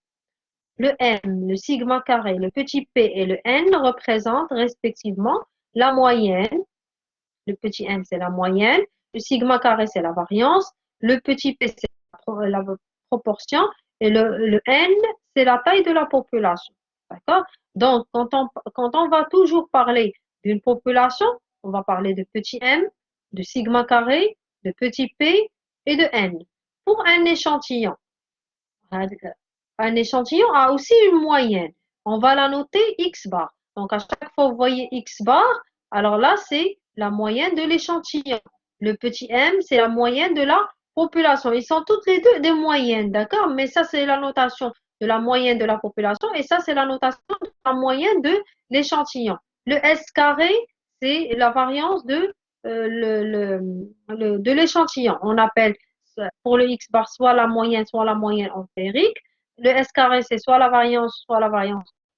le M, le sigma carré, le petit p et le n représentent respectivement la moyenne. Le petit n, c'est la moyenne. Le sigma carré, c'est la variance. Le petit p, c'est la proportion. Et le n, c'est la taille de la population. D'accord? Donc, quand on va toujours parler d'une population, on va parler de petit m, de sigma carré, de petit p et de n. Pour un échantillon, un échantillon a aussi une moyenne. On va la noter x bar. Donc, à chaque fois que vous voyez x bar, alors là, c'est la moyenne de l'échantillon. Le petit m, c'est la moyenne de la population. Ils sont toutes les deux des moyennes, d'accord? Mais ça, c'est la notation de la moyenne de la population et ça, c'est la notation de la moyenne de l'échantillon. Le S carré, c'est la variance de l'échantillon. On appelle pour le x bar soit la moyenne empirique. Le S carré, c'est soit la variance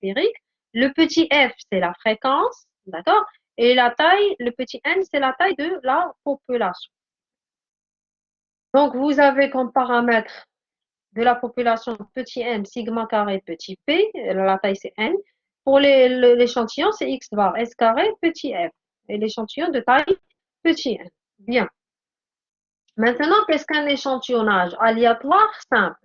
empirique. Le petit f, c'est la fréquence, d'accord? Et la taille, le petit n, c'est la taille de la population. Donc, vous avez comme paramètre de la population petit n, sigma carré, petit p, la taille c'est n. Pour l'échantillon, c'est x bar, s carré, petit f. Et l'échantillon de taille petit n. Bien. Maintenant, qu'est-ce qu'un échantillonnage aléatoire simple?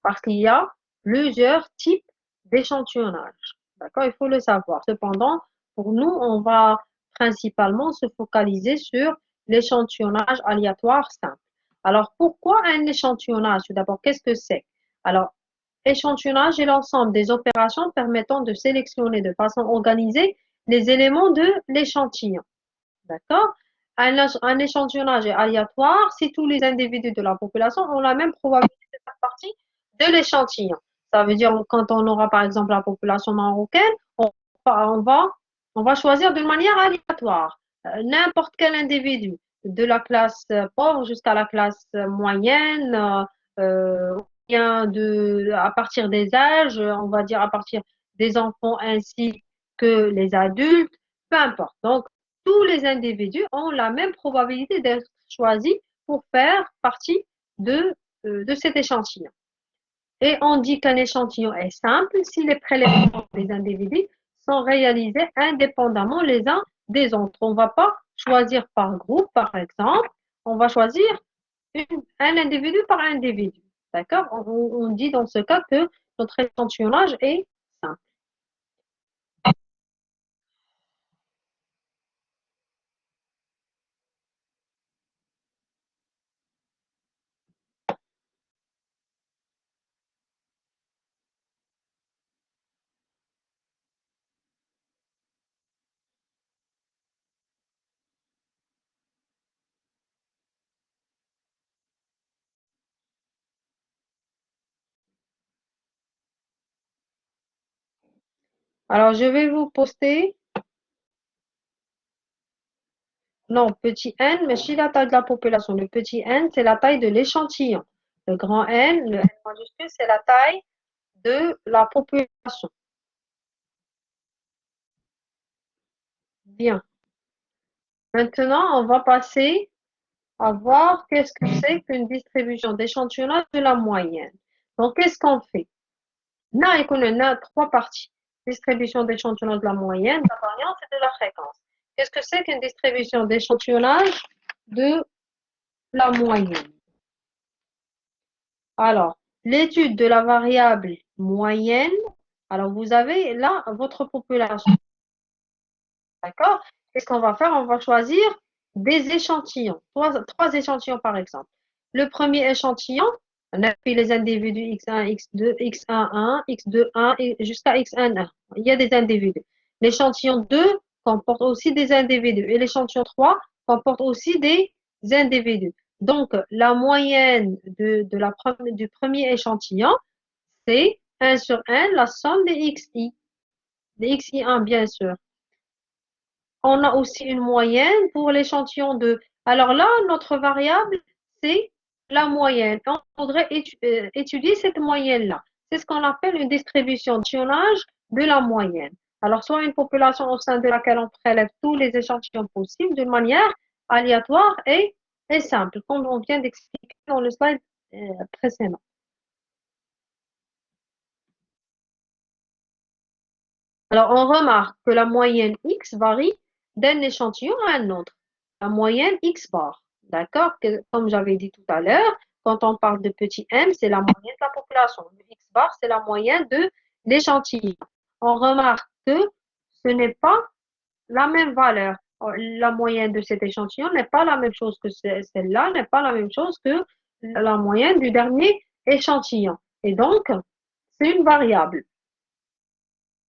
Parce qu'il y a plusieurs types d'échantillonnage. D'accord? Il faut le savoir. Cependant, pour nous, on va principalement se focaliser sur l'échantillonnage aléatoire simple. Alors, pourquoi un échantillonnage? Tout d'abord, qu'est-ce que c'est? Alors, échantillonnage est l'ensemble des opérations permettant de sélectionner de façon organisée les éléments de l'échantillon. D'accord? Un échantillonnage est aléatoire si tous les individus de la population ont la même probabilité de faire partie de l'échantillon. Ça veut dire quand on aura par exemple la population marocaine, on va, on va choisir d'une manière aléatoire n'importe quel individu, de la classe pauvre jusqu'à la classe moyenne, bien à partir des âges, on va dire à partir des enfants ainsi que les adultes, peu importe. Donc, tous les individus ont la même probabilité d'être choisis pour faire partie de cet échantillon. Et on dit qu'un échantillon est simple si les prélèvements des individus sont réalisés indépendamment les uns des autres. On ne va pas choisir par groupe, par exemple. On va choisir un individu par individu. D'accord? On dit dans ce cas que notre échantillonnage est simple. Alors, je vais vous poster, non, petit n, mais c'est la taille de la population. Le petit n, c'est la taille de l'échantillon. Le grand N, le N majuscule, c'est la taille de la population. Bien. Maintenant, on va passer à voir qu'est-ce que c'est qu'une distribution d'échantillonnage de la moyenne. Donc, qu'est-ce qu'on fait? Là, on a trois parties. Distribution d'échantillonnage de la moyenne, de la variance et de la fréquence. Qu'est-ce que c'est qu'une distribution d'échantillonnage de la moyenne? Alors, l'étude de la variable moyenne. Alors, vous avez là votre population. D'accord? Qu'est-ce qu'on va faire? On va choisir des échantillons. Trois échantillons, par exemple. Le premier échantillon, on a pris les individus x1, x2, x11, x21 et jusqu'à x11. Il y a des individus. L'échantillon 2 comporte aussi des individus. Et l'échantillon 3 comporte aussi des individus. Donc, la moyenne du premier échantillon, c'est 1 sur 1, la somme des xi. Des xi1, bien sûr. On a aussi une moyenne pour l'échantillon 2. Alors là, notre variable, c'est la moyenne. On faudrait étudier cette moyenne-là. C'est ce qu'on appelle une distribution d'échantillonnage de la moyenne. Alors, soit une population au sein de laquelle on prélève tous les échantillons possibles d'une manière aléatoire et simple, comme on vient d'expliquer dans le slide précédent. Alors, on remarque que la moyenne X varie d'un échantillon à un autre. La moyenne X bar, d'accord? Comme j'avais dit tout à l'heure, quand on parle de petit m, c'est la moyenne de la population. Le X bar, c'est la moyenne de l'échantillon. On remarque que ce n'est pas la même valeur. La moyenne de cet échantillon n'est pas la même chose que celle-là, n'est pas la même chose que la moyenne du dernier échantillon. Et donc, c'est une variable.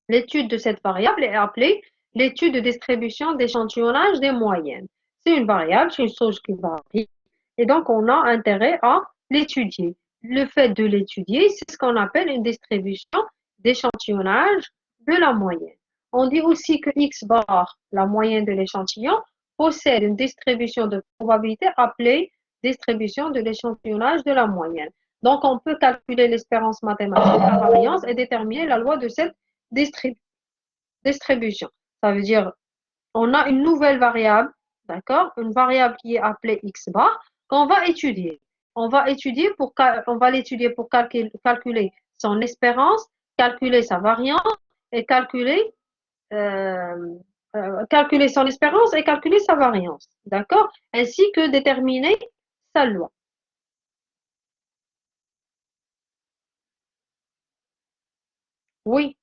L'étude de cette variable est appelée l'étude de distribution d'échantillonnage des moyennes. C'est une variable, c'est une chose qui varie, et donc on a intérêt à l'étudier. Le fait de l'étudier, c'est ce qu'on appelle une distribution d'échantillonnage de la moyenne. On dit aussi que x bar, la moyenne de l'échantillon, possède une distribution de probabilité appelée distribution de l'échantillonnage de la moyenne. Donc, on peut calculer l'espérance mathématique, la variance, et déterminer la loi de cette distribution. Ça veut dire, on a une nouvelle variable, d'accord? Une variable qui est appelée x bar, qu'on va étudier. On va l'étudier pour calculer son espérance, calculer sa variance et euh, calculer son espérance et calculer sa variance, d'accord? Ainsi que déterminer sa loi. Oui,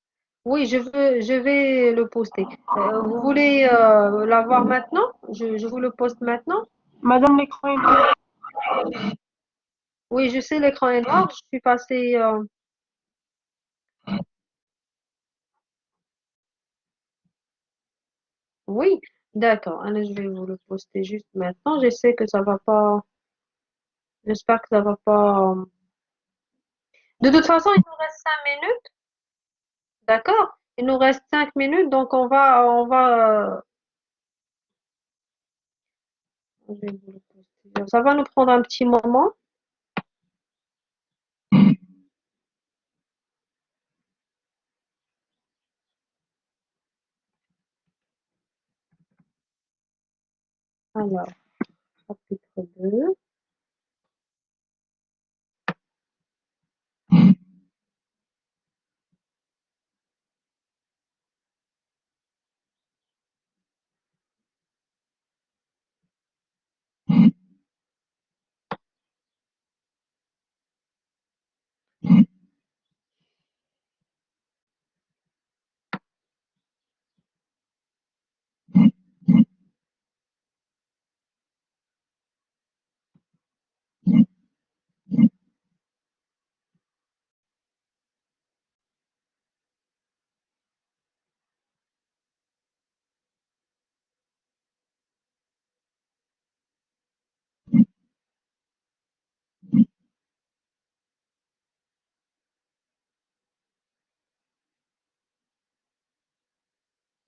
oui, je vais le poster. Vous voulez l'avoir maintenant? Je vous le poste maintenant? Madame, l'écran est noir. Oui, je sais, l'écran est noir. Je suis passée. Oui, d'accord. Allez, je vais vous le poster juste maintenant. Je sais que ça va pas. J'espère que ça va pas. De toute façon, il nous reste 5 minutes. D'accord? Il nous reste 5 minutes, donc je vais vous le poster. Ça va nous prendre un petit moment. Alors, chapitre 2.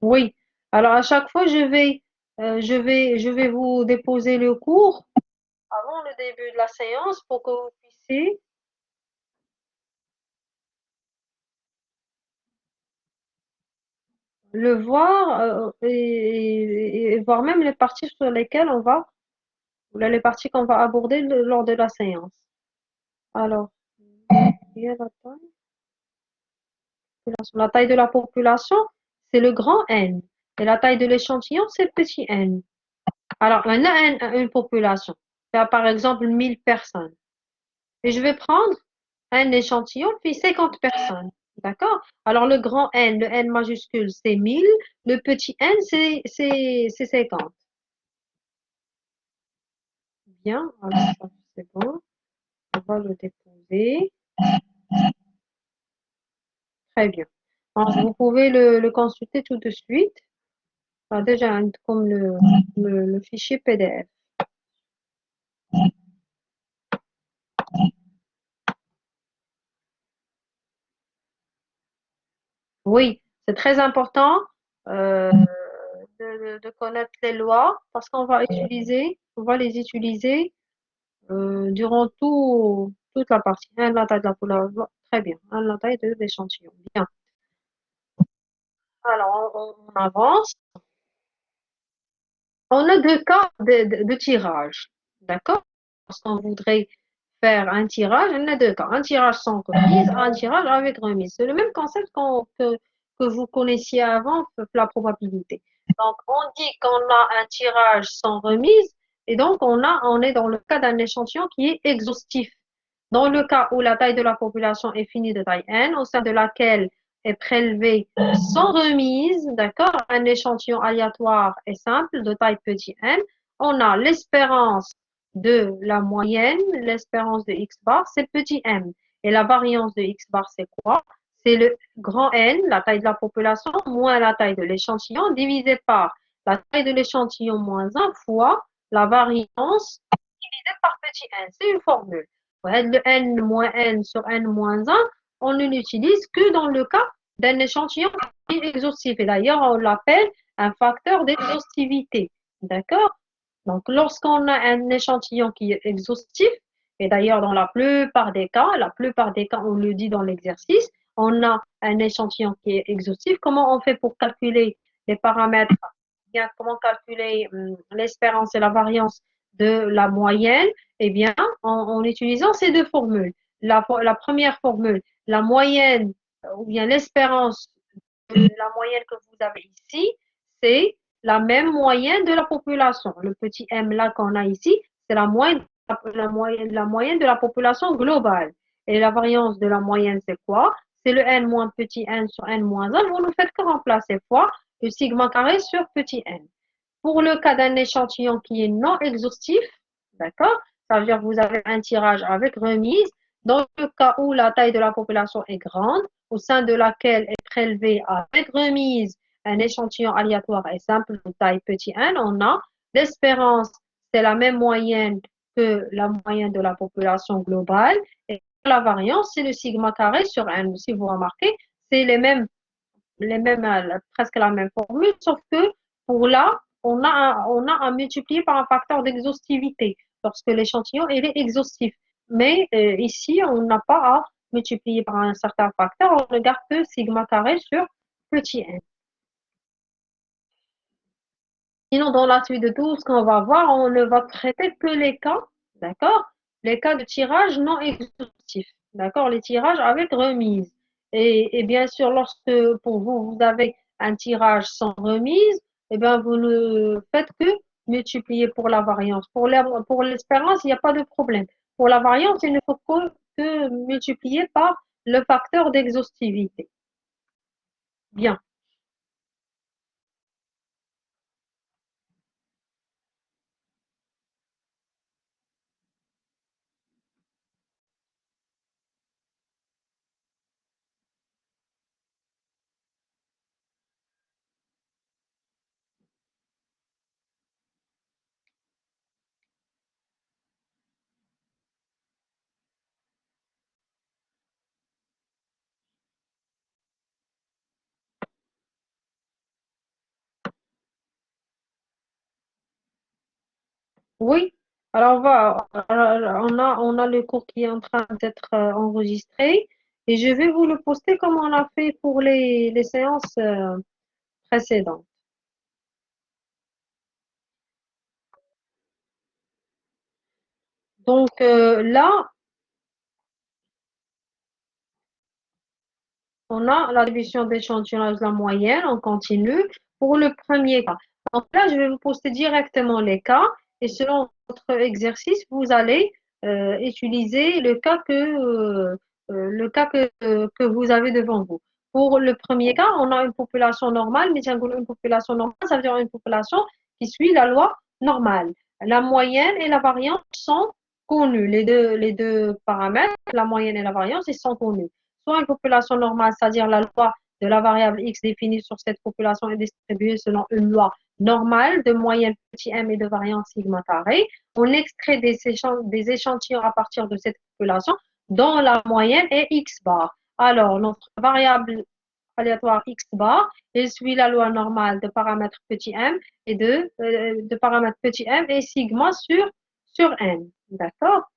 Oui. Alors à chaque fois, je vais vous déposer le cours avant le début de la séance pour que vous puissiez le voir et voir même les parties sur lesquelles les parties qu'on va aborder lors de la séance. Alors, il y a la taille de la population, c'est le grand N. Et la taille de l'échantillon, c'est le petit n. Alors, on a une population. Il y a par exemple 1000 personnes. Et je vais prendre un échantillon, puis 50 personnes. D'accord? Alors, le grand N, le N majuscule, c'est 1000. Le petit n, c'est 50. Bien, alors ça, c'est bon. On va le déposer. Très bien. Alors, vous pouvez le consulter tout de suite. Alors, déjà, comme le fichier PDF. Oui, c'est très important euh, de connaître les lois parce on va les utiliser durant toute la partie. Un, la taille de la loi, très bien. Un, la taille de l'échantillon. Bien. Alors, on avance. On a deux cas de tirage. D'accord? Lorsqu'on voudrait faire un tirage, on a deux cas. Un tirage sans remise, un tirage avec remise. C'est le même concept que vous connaissiez avant, la probabilité. Donc, on dit qu'on a un tirage sans remise et donc on est dans le cas d'un échantillon qui est exhaustif. Dans le cas où la taille de la population est finie de taille n, au sein de laquelle est prélevé sans remise, d'accord, un échantillon aléatoire et simple de taille petit n, on a l'espérance de la moyenne, l'espérance de x bar, c'est petit m. Et la variance de x bar, c'est quoi? C'est le grand N, la taille de la population, moins la taille de l'échantillon, divisé par la taille de l'échantillon moins 1 fois la variance divisé par petit n. C'est une formule. Le n moins n sur n moins 1, on ne l'utilise que dans le cas d'un échantillon qui est exhaustif. Et d'ailleurs, on l'appelle un facteur d'exhaustivité. D'accord? Donc, lorsqu'on a un échantillon qui est exhaustif, et d'ailleurs dans la plupart des cas, on le dit dans l'exercice, on a un échantillon qui est exhaustif. Comment on fait pour calculer les paramètres, bien, comment calculer l'espérance et la variance de la moyenne? Eh bien, en utilisant ces deux formules. La première formule, la moyenne ou bien l'espérance de la moyenne que vous avez ici, c'est la même moyenne de la population. Le petit m là qu'on a ici, c'est la moyenne de la population globale. Et la variance de la moyenne, c'est quoi? C'est le n moins petit n sur n moins 1. Vous ne faites que remplacer fois le sigma carré sur petit n. Pour le cas d'un échantillon qui est non exhaustif, d'accord? Ça veut dire que vous avez un tirage avec remise. Dans le cas où la taille de la population est grande, au sein de laquelle est prélevé avec remise un échantillon aléatoire et simple de taille petit n, on a l'espérance, c'est la même moyenne que la moyenne de la population globale. Et la variance, c'est le sigma carré sur n. Si vous remarquez, c'est presque la même formule, sauf que pour là, on a à multiplier par un facteur d'exhaustivité lorsque l'échantillon est exhaustif. Mais ici, on n'a pas à multiplier par un certain facteur, on ne garde que sigma carré sur petit n. Sinon, dans la suite de tout ce qu'on va voir, on ne va traiter que les cas, d'accord? Les cas de tirage non exhaustif, d'accord? Les tirages avec remise. Et bien sûr, lorsque pour vous, vous avez un tirage sans remise, eh bien, vous ne faites que multiplier pour la variance. Pour l'espérance, il n'y a pas de problème. Pour la variance, il ne faut que multiplier par le facteur d'exhaustivité. Bien. Oui. Alors, on a le cours qui est en train d'être enregistré et je vais vous le poster comme on a fait pour les séances précédentes. Donc là, on a la division d'échantillonnage de la moyenne, on continue pour le premier cas. Donc là, je vais vous poster directement les cas et selon votre exercice, vous allez utiliser le cas que vous avez devant vous. Pour le premier cas, on a une population normale, mais une population normale, ça veut dire une population qui suit la loi normale. La moyenne et la variance sont connues. Les deux paramètres, la moyenne et la variance, ils sont connus soit une population normale, c'est-à-dire la loi de la variable x définie sur cette population est distribuée selon une loi normale de moyenne petit m et de variance sigma carré. On extrait des échantillons à partir de cette population dont la moyenne est x bar. Alors, notre variable aléatoire x bar, elle suit la loi normale de paramètres petit m et de paramètres petit m et sigma sur n. D'accord?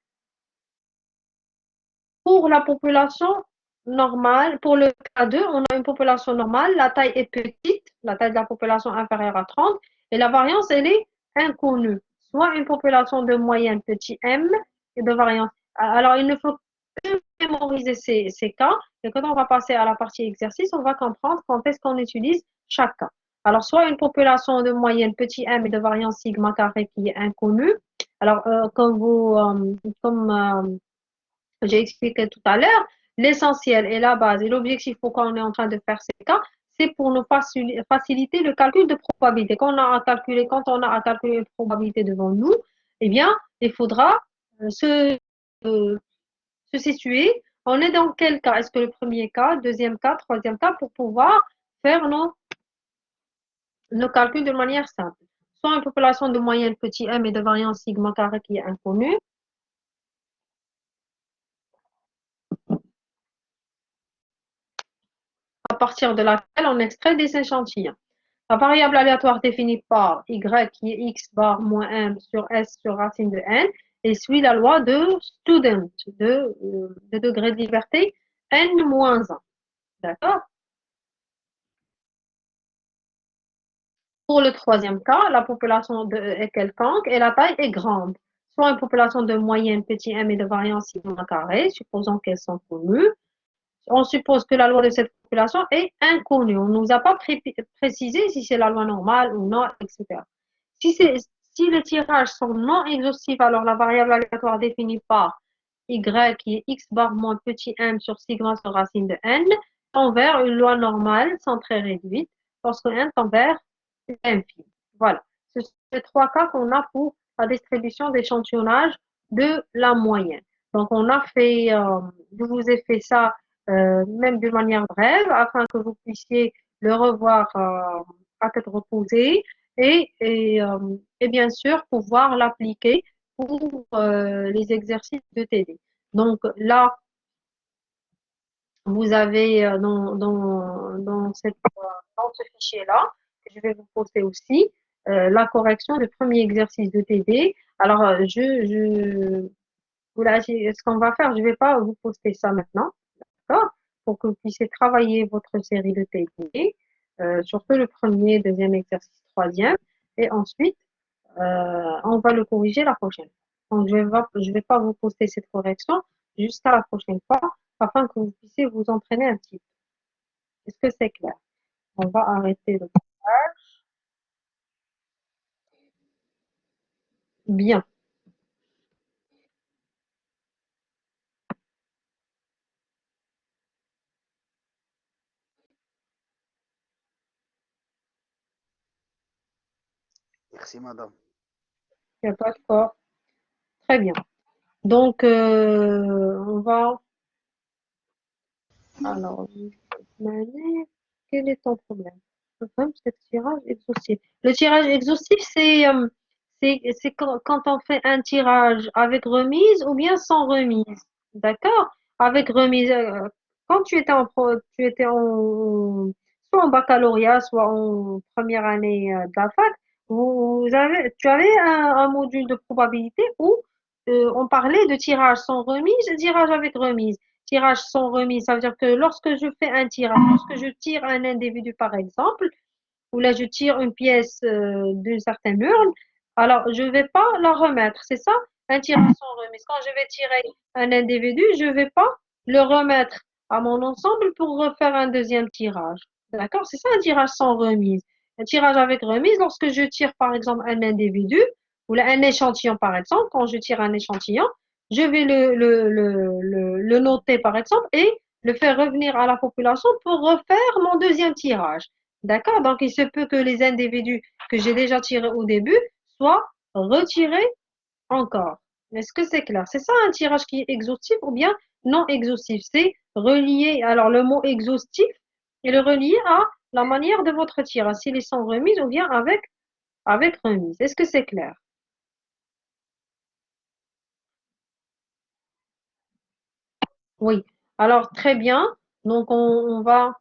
Pour la population normale, pour le cas 2, on a une population normale, la taille est petite, la taille de la population inférieure à 30, et la variance, elle est inconnue. Soit une population de moyenne petit m et de variance. Alors, il ne faut que mémoriser ces cas, et quand on va passer à la partie exercice, on va comprendre quand est-ce qu'on utilise chaque cas. Alors, soit une population de moyenne petit m et de variance sigma carré qui est inconnue. Alors, comme j'ai expliqué tout à l'heure, l'essentiel et la base et l'objectif pourquoi on est en train de faire ces cas, c'est pour nous faciliter le calcul de probabilité. Quand on a à calculer une probabilité devant nous, eh bien, il faudra euh, se situer. On est dans quel cas? Est-ce que le premier cas, deuxième cas, troisième cas, pour pouvoir faire nos calculs de manière simple. Soit une population de moyenne petit m et de variance sigma carré qui est inconnue, à partir de laquelle on extrait des échantillons. La variable aléatoire définie par y qui est x bar moins 1 sur s sur racine de n et suit la loi de student, de degré de liberté n moins 1. D'accord? Pour le troisième cas, la population est quelconque et la taille est grande. Soit une population de moyenne petit m et de variance sigma carré, supposons qu'elles sont connues. On suppose que la loi de cette population est inconnue. On ne nous a pas précisé si c'est la loi normale ou non, etc. Si, si les tirages sont non exhaustifs, alors la variable aléatoire définie par y qui est x bar moins petit m sur sigma sur racine de n tend vers une loi normale sans très réduite lorsque n tend vers l'infini. Voilà. Ce sont les trois cas qu'on a pour la distribution d'échantillonnage de la moyenne. Donc, je vous ai fait ça même de manière brève afin que vous puissiez le revoir à tête reposée et bien sûr pouvoir l'appliquer pour les exercices de TD. Donc là, vous avez dans ce fichier-là, que je vais vous poster aussi, la correction du premier exercice de TD. Alors, voilà, ce qu'on va faire, je ne vais pas vous poster ça maintenant, d'accord? Pour que vous puissiez travailler votre série de TD, surtout le premier, deuxième exercice, troisième, et ensuite, on va le corriger la prochaine fois. Donc, je vais pas vous poster cette correction jusqu'à la prochaine fois afin que vous puissiez vous entraîner un petit peu. Est-ce que c'est clair? On va arrêter le bien. Merci, madame. Il n'y a pas de quoi. Très bien. Donc, on va. Alors, quel est ton problème? Le problème, c'est le tirage exhaustif. Le tirage exhaustif, c'est quand on fait un tirage avec remise ou bien sans remise. D'accord? Avec remise, quand tu étais soit en baccalauréat, soit en première année de la fac, Tu avais un module de probabilité où on parlait de tirage sans remise et tirage avec remise. Tirage sans remise, ça veut dire que lorsque je fais un tirage, lorsque je tire un individu par exemple, ou là je tire une pièce d'une certaine urne, alors je ne vais pas la remettre, c'est ça? Un tirage sans remise. Quand je vais tirer un individu, je ne vais pas le remettre à mon ensemble pour refaire un deuxième tirage. D'accord? C'est ça un tirage sans remise. Un tirage avec remise, lorsque je tire par exemple un individu, ou là, un échantillon par exemple, quand je tire un échantillon, je vais le noter par exemple et le faire revenir à la population pour refaire mon deuxième tirage. D'accord? Donc, il se peut que les individus que j'ai déjà tirés au début soient retirés encore. Est-ce que c'est clair? C'est ça un tirage qui est exhaustif ou bien non exhaustif? C'est relié, alors le mot exhaustif est le relié à la manière de votre tirage, s'il est sans remise ou bien avec remise. Est-ce que c'est clair? Oui. Alors, très bien. Donc, on va